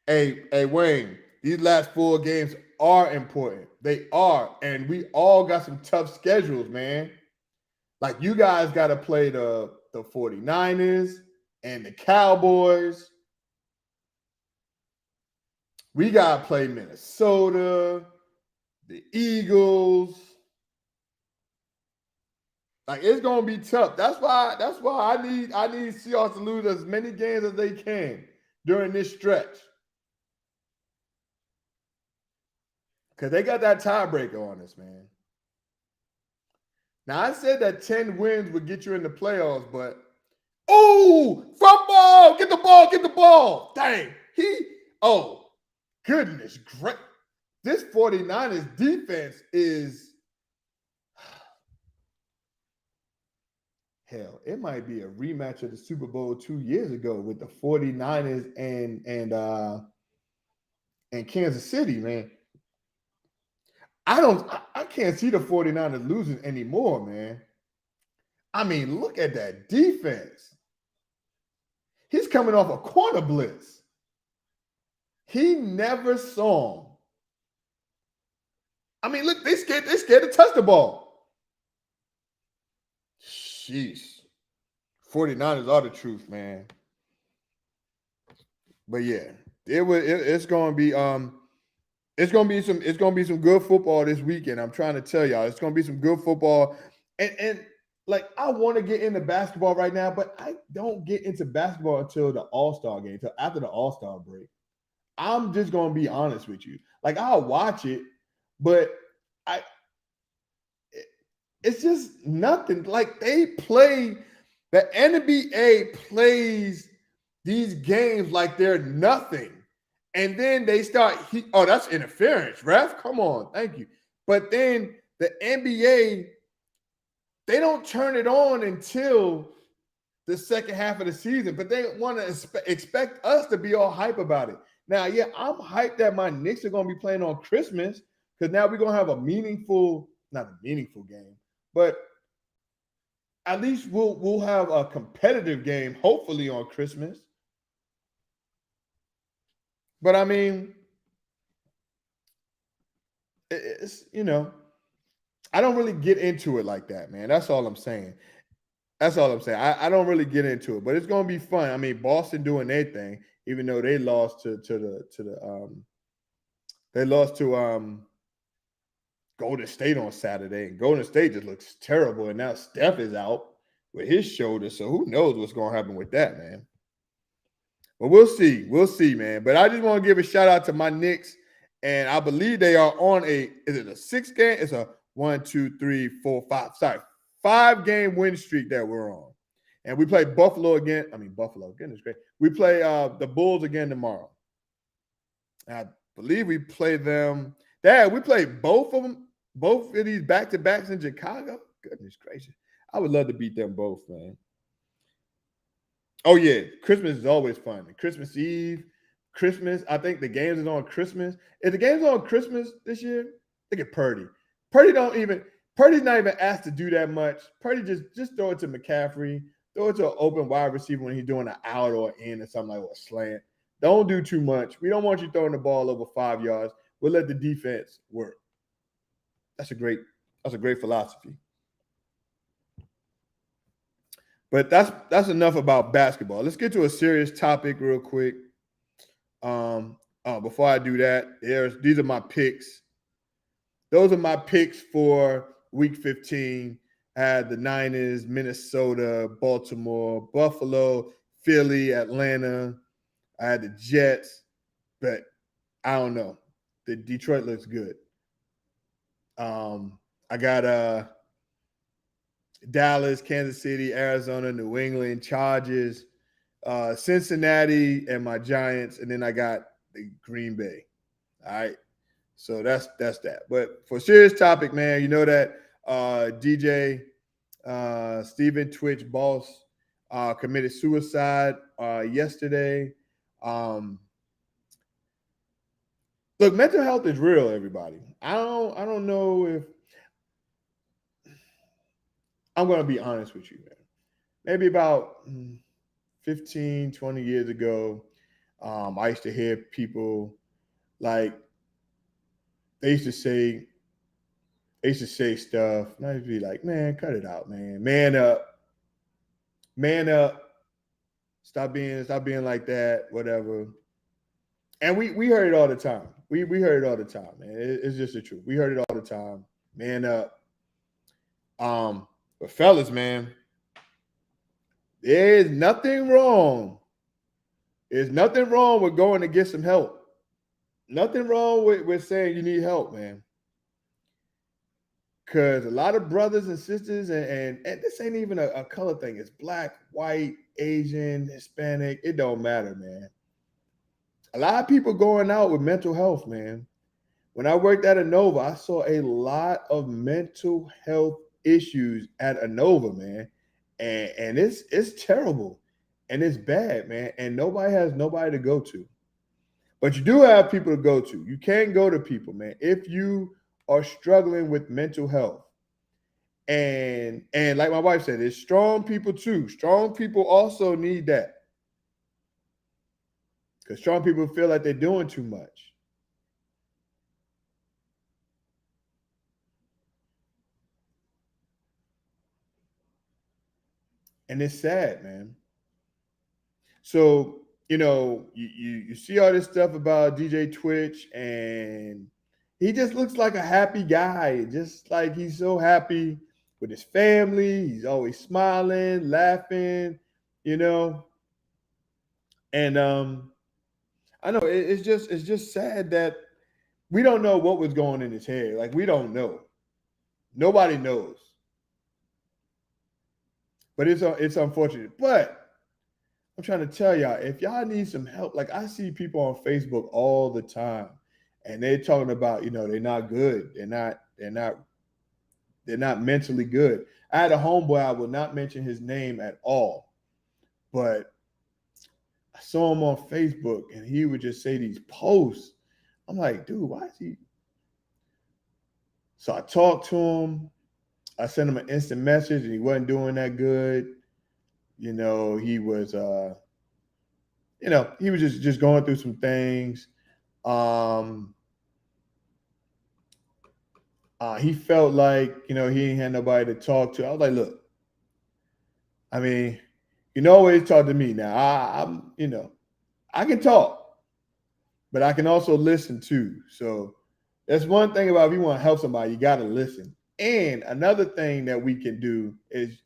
Hey, Wayne, these last 4 games are important. They are. And we all got some tough schedules, man. Like, you guys got to play the 49ers and the Cowboys. We got to play Minnesota, the Eagles. Like, it's gonna be tough. That's why I need Seahawks to lose as many games as they can during this stretch. Because they got that tiebreaker on us, man. Now, I said that 10 wins would get you in the playoffs, but fumble! Get the ball! Dang. Goodness great. This 49ers defense is, hell, it might be a rematch of the Super Bowl 2 years ago with the 49ers and Kansas City, man. I can't see the 49ers losing anymore, man. I mean, look at that defense. He's coming off a corner blitz. He never saw him. I mean, look, they scared to touch the ball. Jeez. 49ers are the truth, man. But yeah, it's gonna be some good football this weekend. I'm trying to tell y'all, it's gonna be some good football. And like I want to get into basketball right now, but I don't get into basketball until the All-Star game, until after the All-Star break. I'm just gonna be honest with you. Like I'll watch it, but I it's just nothing. Like they play the NBA plays these games like they're nothing. And then they start, oh, that's interference, ref. Come on, thank you. But then the NBA, they don't turn it on until the second half of the season, but they want to expect us to be all hype about it. Now, yeah, I'm hyped that my Knicks are going to be playing on Christmas because now we're going to have a meaningful, not a meaningful game, but at least we'll have a competitive game, hopefully on Christmas. But I mean, it's I don't really get into it like that, man. That's all I'm saying. That's all I'm saying. I don't really get into it, but it's gonna be fun. I mean, Boston doing their thing, even though they lost to the they lost to Golden State on Saturday, and Golden State just looks terrible. And now Steph is out with his shoulder, so who knows what's gonna happen with that, man. But we'll see. We'll see, man. But I just want to give a shout out to my Knicks, and I believe they are on is it a 6-game? It's a 1, 2, 3, 4, 5. Sorry, 5-game win streak that we're on. And we play Buffalo again. I mean, Buffalo, goodness great. We play the Bulls again tomorrow. I believe we play them. Dad, we play both of them, both of these back-to-backs in Chicago. Goodness gracious. I would love to beat them both, man. Oh, yeah. Christmas is always fun. Christmas Eve, Christmas. I think the games is on Christmas. If the game's on Christmas this year, look at Purdy. Purdy's not even asked to do that much. Purdy just throw it to McCaffrey. Throw it to an open wide receiver when he's doing an out or an in or something like a slant. Don't do too much. We don't want you throwing the ball over 5 yards. We'll let the defense work. That's a great philosophy. But that's enough about basketball. Let's get to a serious topic real quick. Before I do that, these are my picks. Those are my picks for Week 15. I had the Niners, Minnesota, Baltimore, Buffalo, Philly, Atlanta. I had the Jets, but I don't know. The Detroit looks good. I got Dallas, Kansas City, Arizona, New England, Chargers, Cincinnati, and my Giants, and then I got the Green Bay. All right. So that's that. But for serious topic, man, you know that DJ Steven Twitch Boss committed suicide yesterday. Look, mental health is real, everybody. I don't know if I'm going to be honest with you, man. Maybe about 15, 20 years ago, I used to hear people like they used to say stuff, and I'd be like, man, cut it out, man. Man up. Stop being like that, whatever. And we heard it all the time. We heard it all the time, man. It's just the truth. We heard it all the time. Man up. But fellas, man, there's nothing wrong. There's nothing wrong with going to get some help. Nothing wrong with saying you need help, man. Because a lot of brothers and sisters, and this ain't even a color thing. It's black, white, Asian, Hispanic. It don't matter, man. A lot of people going out with mental health, man. When I worked at Inova, I saw a lot of mental health issues at Inova, man. And it's terrible. And it's bad, man. And nobody has nobody to go to. But you do have people to go to. You can go to people, man. If you are struggling with mental health. And like my wife said, there's strong people too. Strong people also need that. Because strong people feel like they're doing too much. And it's sad, man. So, you see all this stuff about DJ Twitch, and he just looks like a happy guy. Just like he's so happy with his family. He's always smiling, laughing, you know. And I know it's just sad that we don't know what was going in his head. Like, we don't know. Nobody knows. But it's unfortunate. But I'm trying to tell y'all, if y'all need some help, like I see people on Facebook all the time, and they're talking about, they're not good. They're not mentally good. I had a homeboy, I will not mention his name at all, but I saw him on Facebook and he would just say these posts. I'm like, dude, why is he? So I talked to him. I sent him an instant message and he wasn't doing that good. He was he was just going through some things. He felt like, he ain't had nobody to talk to. I was like, look, I mean, you can always talk to me now. I can talk, but I can also listen too. So that's one thing about, if you want to help somebody, you got to listen. And another thing that we can do is,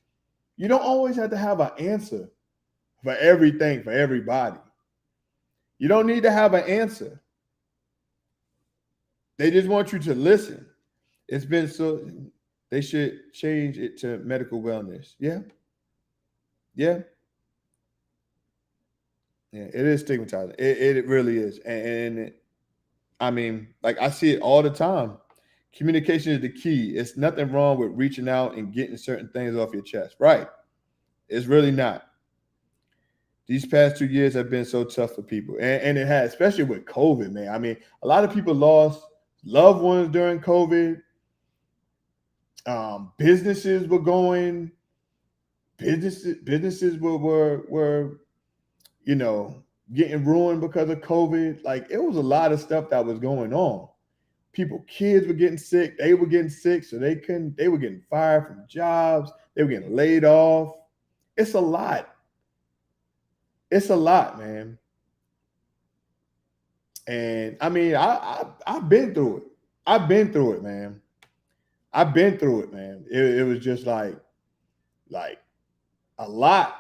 you don't always have to have an answer for everything, for everybody. You don't need to have an answer. They just want you to listen. It's been so, they should change it to medical wellness. Yeah. Yeah. Yeah. It is stigmatizing. It really is. And I mean, like, I see it all the time. Communication is the key. It's nothing wrong with reaching out and getting certain things off your chest. Right. It's really not. These past 2 years have been so tough for people. And it has, especially with COVID, man. I mean, a lot of people lost loved ones during COVID. Businesses were going, businesses were getting ruined because of COVID. Like, it was a lot of stuff that was going on. Kids were getting sick. They were getting sick, so they were getting fired from jobs. They were getting laid off. It's a lot. It's a lot, man. And I mean, I've been through it. I've been through it, man. I've been through it, man. It was just like a lot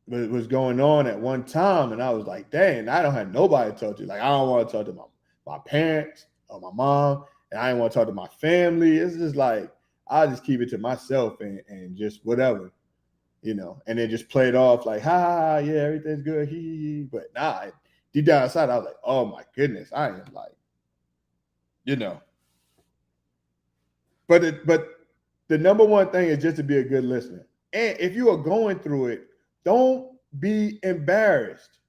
was going on at one time, and I was like, dang, I don't have nobody to talk to. Like, I don't want to talk to my parents or my mom, and I didn't want to talk to my family. It's just like, I'll just keep it to myself and just whatever, and then just play it off like, ha, ha, ha, yeah, everything's good, he. But nah, deep down inside, I was like, oh my goodness, I am like, but the number one thing is just to be a good listener. And if you are going through it, don't be embarrassed.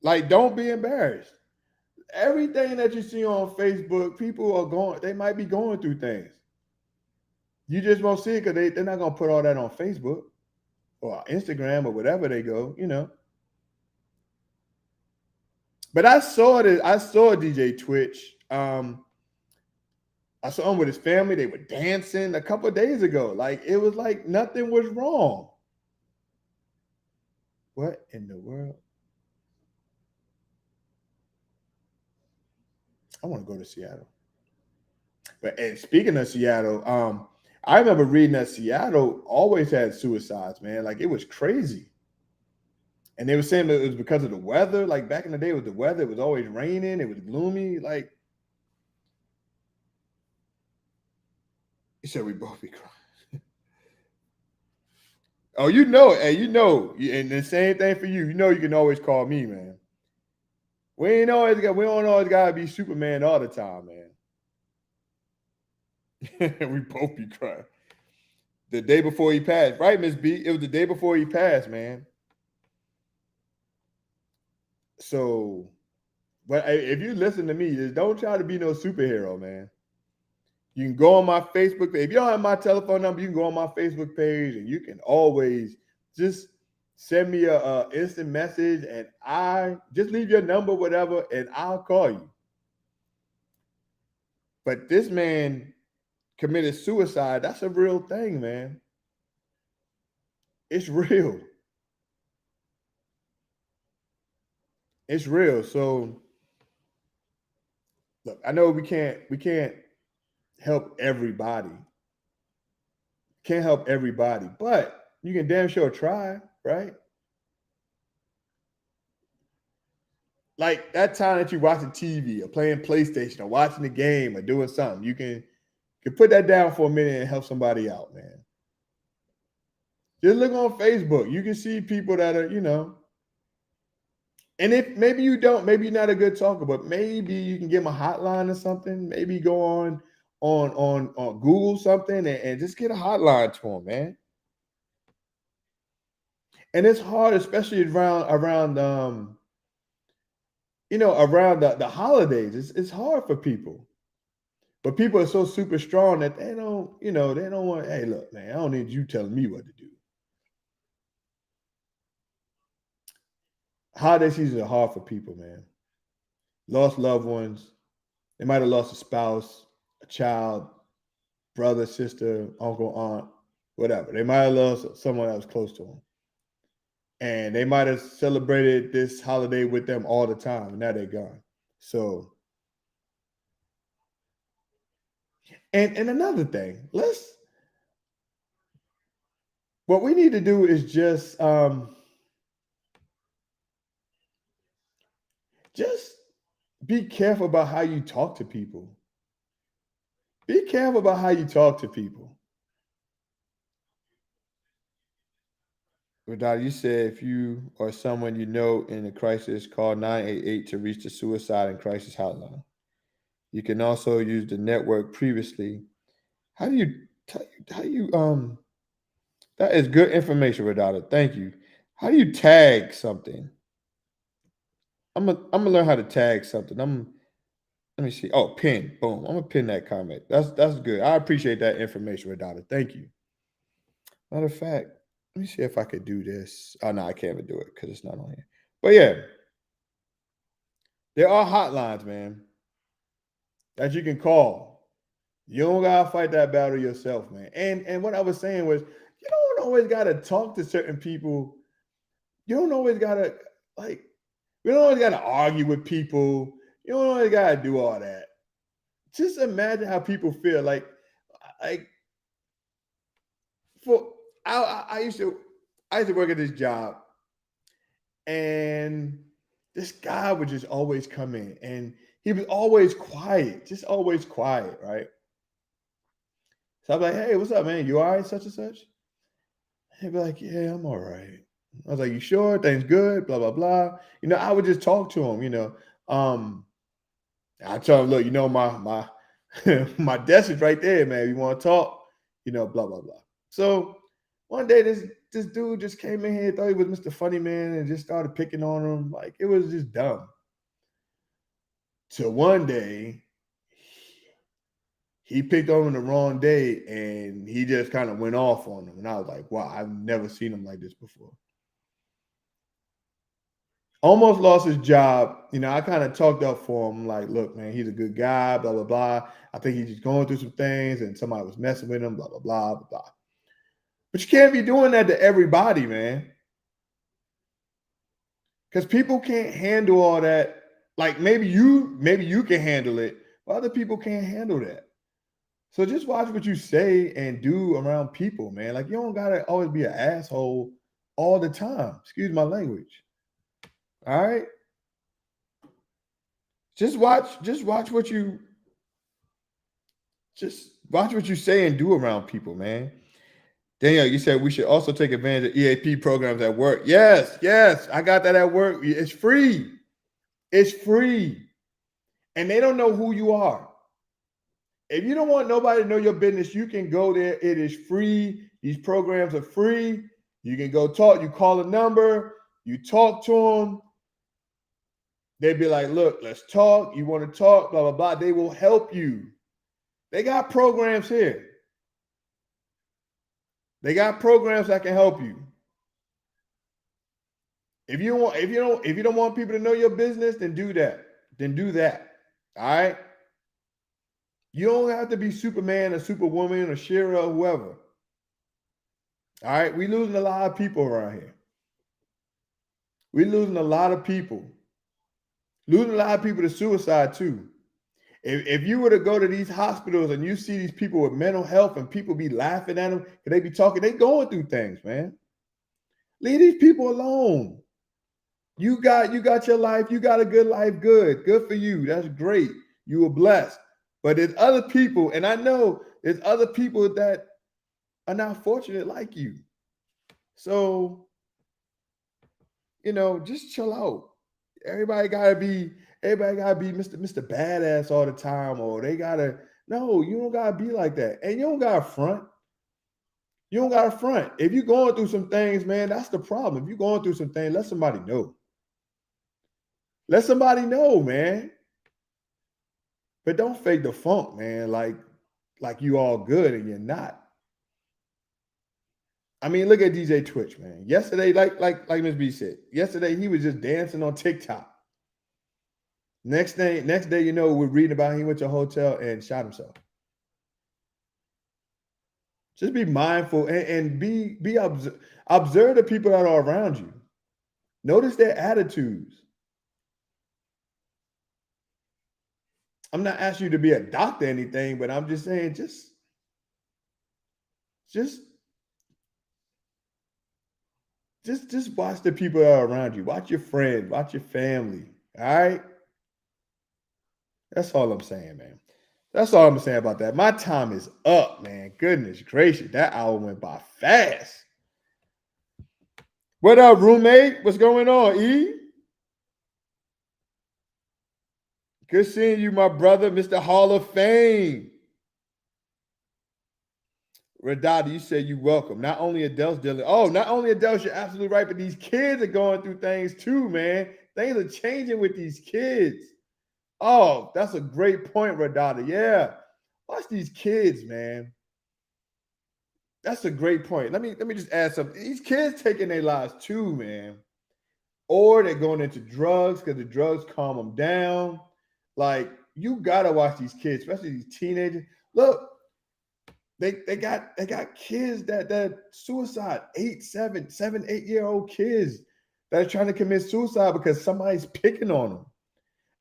Like, don't be embarrassed. Everything that you see on Facebook, they might be going through things. You just won't see it because they're not going to put all that on Facebook or Instagram or whatever they go, But I saw DJ Twitch. I saw him with his family. They were dancing a couple of days ago. Like, it was like nothing was wrong. What in the world? I want to go to Seattle. But and speaking of Seattle, I remember reading that Seattle always had suicides, man. Like, it was crazy. And they were saying that it was because of the weather. Like, back in the day, it was the weather. It was always raining. It was gloomy. Like, he said we both be crying. Oh, hey, and the same thing for you. You can always call me, man. We don't always gotta be Superman all the time, man. We both be crying. The day before he passed, right, Miss B? It was the day before he passed, man. So, but if you listen to me, just don't try to be no superhero, man. You can go on my Facebook page. If you don't have my telephone number, you can go on my Facebook page, and you can always just send me a instant message, and I just leave your number, whatever, and I'll call you. But this man committed suicide. That's a real thing, man. It's real. It's real. So look, I know we can't help everybody. Can't help everybody, but you can damn sure try, right? Like that time that you're watching TV or playing PlayStation or watching the game or doing something, you can put that down for a minute and help somebody out, man. Just look on Facebook. You can see people that are, and if maybe you don't, maybe you're not a good talker, but maybe you can give them a hotline or something. Maybe go on Google something and just get a hotline to them, man. And it's hard, especially around the holidays. It's hard for people. But people are so super strong that they don't want, hey, look, man, I don't need you telling me what to do. Holiday seasons are hard for people, man. Lost loved ones. They might have lost a spouse, a child, brother, sister, uncle, aunt, whatever. They might have lost someone that was close to them. And they might have celebrated this holiday with them all the time, and now they're gone. So, and another thing, what we need to do is just be careful about how you talk to people. Be careful about how you talk to people. Without you said if you or someone you know in a crisis, call 988 to reach the suicide and crisis hotline. You can also use the network previously. How do you how do you that is good information, Radada. Thank you. How do you tag something? I'm gonna learn how to tag something. Let me see. Oh, pin. Boom. I'm gonna pin that comment. That's good. I appreciate that information, Radada. Thank you. Matter of fact, let me see if I could do this. Oh no, I can't even do it because it's not on here. But yeah, there are hotlines, man, that you can call. You don't gotta fight that battle yourself, man. And what I was saying was, you don't always gotta talk to certain people. You don't always gotta like. We don't always gotta argue with people. You don't always gotta do all that. Just imagine how people feel. Like for I used to work at this job, and this guy would just always come in, and he was always quiet, just always quiet, right? So I'm like, hey, what's up, man? You all right, such and such? He'd be like, yeah, I'm all right. I was like, you sure? Things good? Blah, blah, blah. I would just talk to him. I tell him, look, my my desk is right there, man. You want to talk? Blah, blah, blah. So one day this dude just came in here, thought he was Mr. Funny Man, and just started picking on him. Like it was just dumb. So one day he picked on him the wrong day and he just kind of went off on him. And I was like, wow, I've never seen him like this before. Almost lost his job. I kind of talked up for him, like, look, man, he's a good guy, blah, blah, blah. I think he's just going through some things and somebody was messing with him, blah, blah, blah, blah, blah. But you can't be doing that to everybody, man. Because people can't handle all that. Like maybe you can handle it, but other people can't handle that. So just watch what you say and do around people, man. Like you don't gotta always be an asshole all the time. Excuse my language. All right. Just watch what you say and do around people, man. Daniel, you said we should also take advantage of EAP programs at work. Yes, I got that at work. It's free. It's free. And they don't know who you are. If you don't want nobody to know your business, you can go there. It is free. These programs are free. You can go talk. You call a number. You talk to them. They'd be like, look, let's talk. You want to talk, blah, blah, blah. They will help you. They got programs here. They got programs that can help you. If you don't want people to know your business, then do that. All right. You don't have to be Superman or Superwoman or Shira or whoever. All right. We're losing a lot of people around here. We're losing a lot of people. Losing a lot of people to suicide too. If you were to go to these hospitals and you see these people with mental health and people be laughing at them because they be talking, they going through things, man. Leave these people alone. You got your life. You got a good life. Good for you. That's great. You were blessed. But there's other people, and I know there's other people that are not fortunate like you. So, just chill out. Everybody gotta be Mr. Badass all the time, or they gotta no, you don't gotta be like that. And you don't gotta front. You don't gotta front. If you're going through some things, man, that's the problem. If you're going through some things, let somebody know. Let somebody know, man. But don't fake the funk, man. Like you all good and you're not. I mean, look at DJ Twitch, man. Yesterday, like Miss B said, yesterday he was just dancing on TikTok. Next day, we're reading about he went to a hotel and shot himself. Just be mindful and observe the people that are around you. Notice their attitudes. I'm not asking you to be a doctor or anything, but I'm just saying, just watch the people that are around you. Watch your friends, watch your family. All right. That's all I'm saying, man. That's all I'm saying about that. My time is up, man. Goodness gracious. That hour went by fast. What up, roommate? What's going on, E? Good seeing you, my brother, Mr. Hall of Fame. Radada, you say you welcome. Not only adults dealing. Oh, not only adults, you're absolutely right, but these kids are going through things too, man. Things are changing with these kids. Oh, that's a great point, Radada. Yeah. Watch these kids, man. That's a great point. Let me just add something. These kids taking their lives too, man. Or they're going into drugs because the drugs calm them down. Like, you gotta watch these kids, especially these teenagers. Look, they got kids that suicide, 8-year-old kids that are trying to commit suicide because somebody's picking on them.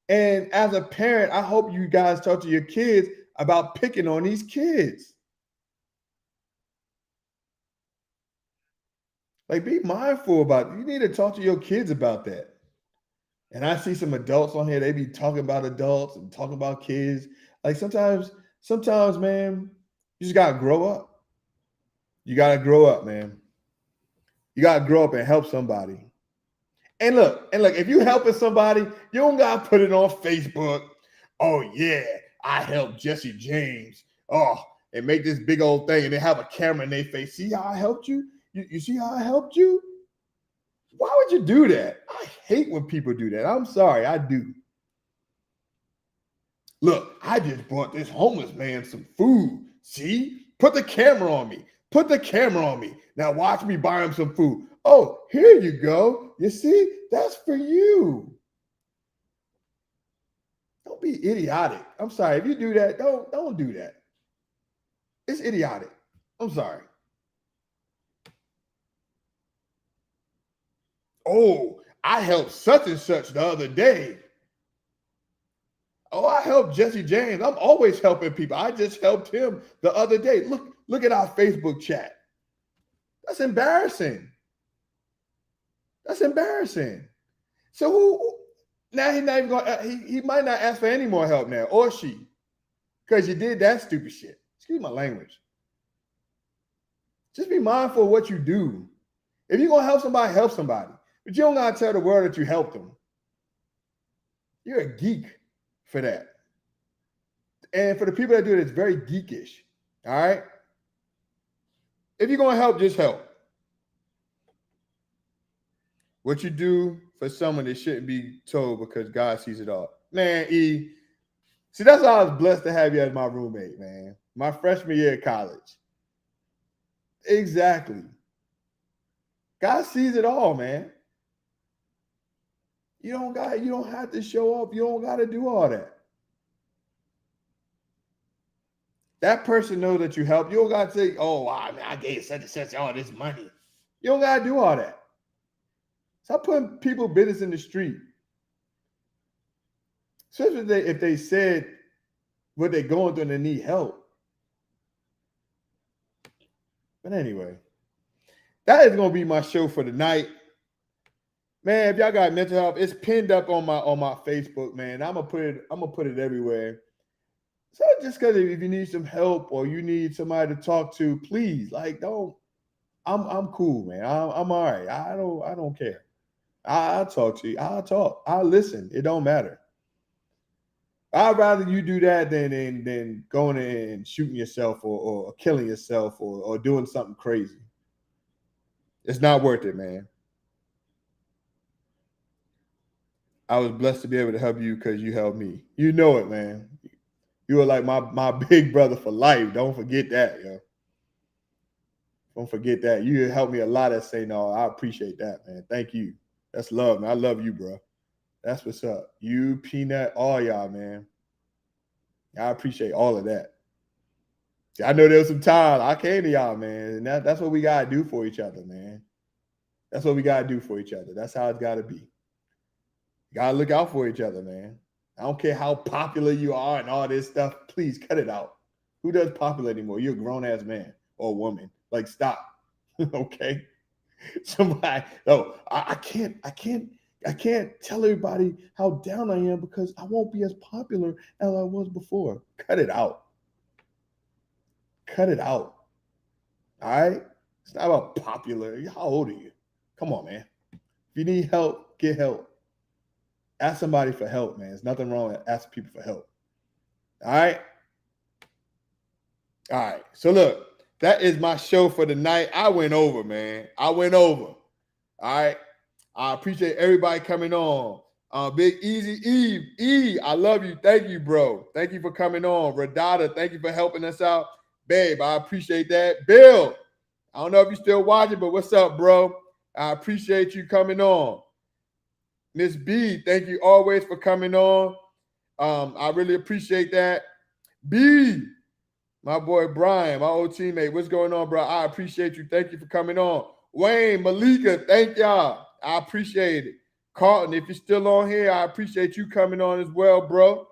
And as a parent, I hope you guys talk to your kids about picking on these kids. Like, be mindful about it. You need to talk to your kids about that. And I see some adults on here, they be talking about adults and talking about kids. Like sometimes, man, you just gotta grow up. You gotta grow up, man. You gotta grow up and help somebody. And look, if you helping somebody, you don't gotta put it on Facebook. Oh yeah, I helped Jesse James. Oh, and make this big old thing, and they have a camera in their face. See how I helped you? You see how I helped you? Why would you do that? I hate when people do that. I'm sorry, I do. Look, I just bought this homeless man some food. See? Put the camera on me. Put the camera on me. Now watch me buy him some food. Oh, here you go. You see? That's for you. Don't be idiotic. I'm sorry. If you do that, don't do that. It's idiotic. I'm sorry. Oh, I helped such and such the other day. Oh, I helped Jesse James. I'm always helping people. I just helped him the other day. Look at our Facebook chat. That's embarrassing. That's embarrassing. So who now he's not even going he might not ask for any more help now, or she, because you did that stupid shit. Excuse my language. Just be mindful of what you do. If you're gonna help somebody. But you don't gotta tell the world that you helped them. You're a geek for that. And for the people that do it, it's very geekish. All right. If you're gonna help, just help. What you do for someone that shouldn't be told because God sees it all. Man, E. See, that's why I was blessed to have you as my roommate, man. My freshman year of college. Exactly. God sees it all, man. You don't have to show off. You don't got to do all that. That person knows that you helped. You don't got to say, oh, I gave such and such all this money. You don't got to do all that. Stop putting people business in the street. Especially if they said what they're going through and they need help. But anyway, that is gonna be my show for tonight. Man, if y'all got mental health, it's pinned up on my Facebook, man. I'm gonna put it everywhere. So just because if you need some help or you need somebody to talk to, please, like, don't. I'm cool, man. I'm all right. I don't care. I'll talk to you. I'll talk. I'll listen. It don't matter. I'd rather you do that than going in and shooting yourself or killing yourself or doing something crazy. It's not worth it, man. I was blessed to be able to help you because you helped me. You know it, man. You were like my big brother for life. Don't forget that, yo. Don't forget that. You helped me a lot at St. No, I appreciate that, man. Thank you. That's love, man. I love you, bro. That's what's up. You, Peanut, all y'all, man. I appreciate all of that. I know there was some time I came to y'all, man. And that's what we got to do for each other, man. That's what we got to do for each other. That's how it's got to be. You got to look out for each other, man. I don't care how popular you are and all this stuff. Please cut it out. Who does popular anymore? You're a grown-ass man or woman. Like, stop. Okay? Somebody, I can't tell everybody how down I am because I won't be as popular as I was before. Cut it out. Cut it out. All right? It's not about popular. How old are you? Come on, man. If you need help, get help. Ask somebody for help, man. There's nothing wrong with asking people for help. All right? All right. So look, that is my show for the night. I went over, man. I went over. All right. I appreciate everybody coming on. Big Easy Eve, I love you. Thank you, bro. Thank you for coming on. Radada, thank you for helping us out. Babe, I appreciate that. Bill, I don't know if you're still watching, but what's up, bro? I appreciate you coming on. Miss B, thank you always for coming on. I really appreciate that. B, my boy Brian, my old teammate. What's going on, bro? I appreciate you. Thank you for coming on. Wayne, Malika, thank y'all. I appreciate it. Carlton, if you're still on here, I appreciate you coming on as well, bro.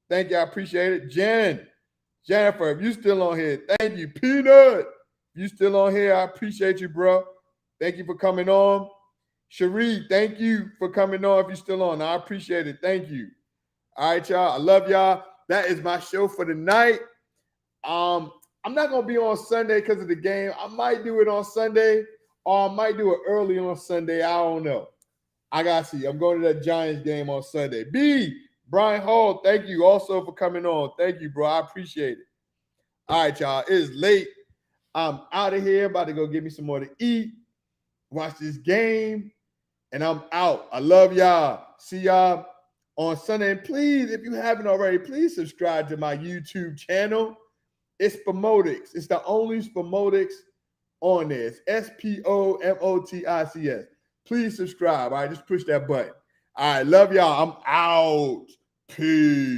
Thank you. I appreciate it. Jennifer, if you're still on here, thank you. Peanut, if you're still on here, I appreciate you, bro. Thank you for coming on. Cherie, thank you for coming on if you're still on. I appreciate it. Thank you. All right, y'all. I love y'all. That is my show for the night. I'm not going to be on Sunday because of the game. I might do it on Sunday or I might do it early on Sunday. I don't know. I got to see. I'm going to that Giants game on Sunday. B, Brian Hall, thank you also for coming on. Thank you, bro. I appreciate it. All right, y'all. It is late. I'm out of here. About to go get me some more to eat, watch this game, and I'm out. I love y'all. See y'all on Sunday. And please, if you haven't already, please subscribe to my YouTube channel. It's Spomotics. It's the only Spomotics on there. It's Spomotics. Please subscribe. All right, just push that button. All right, love y'all. I'm out. Peace.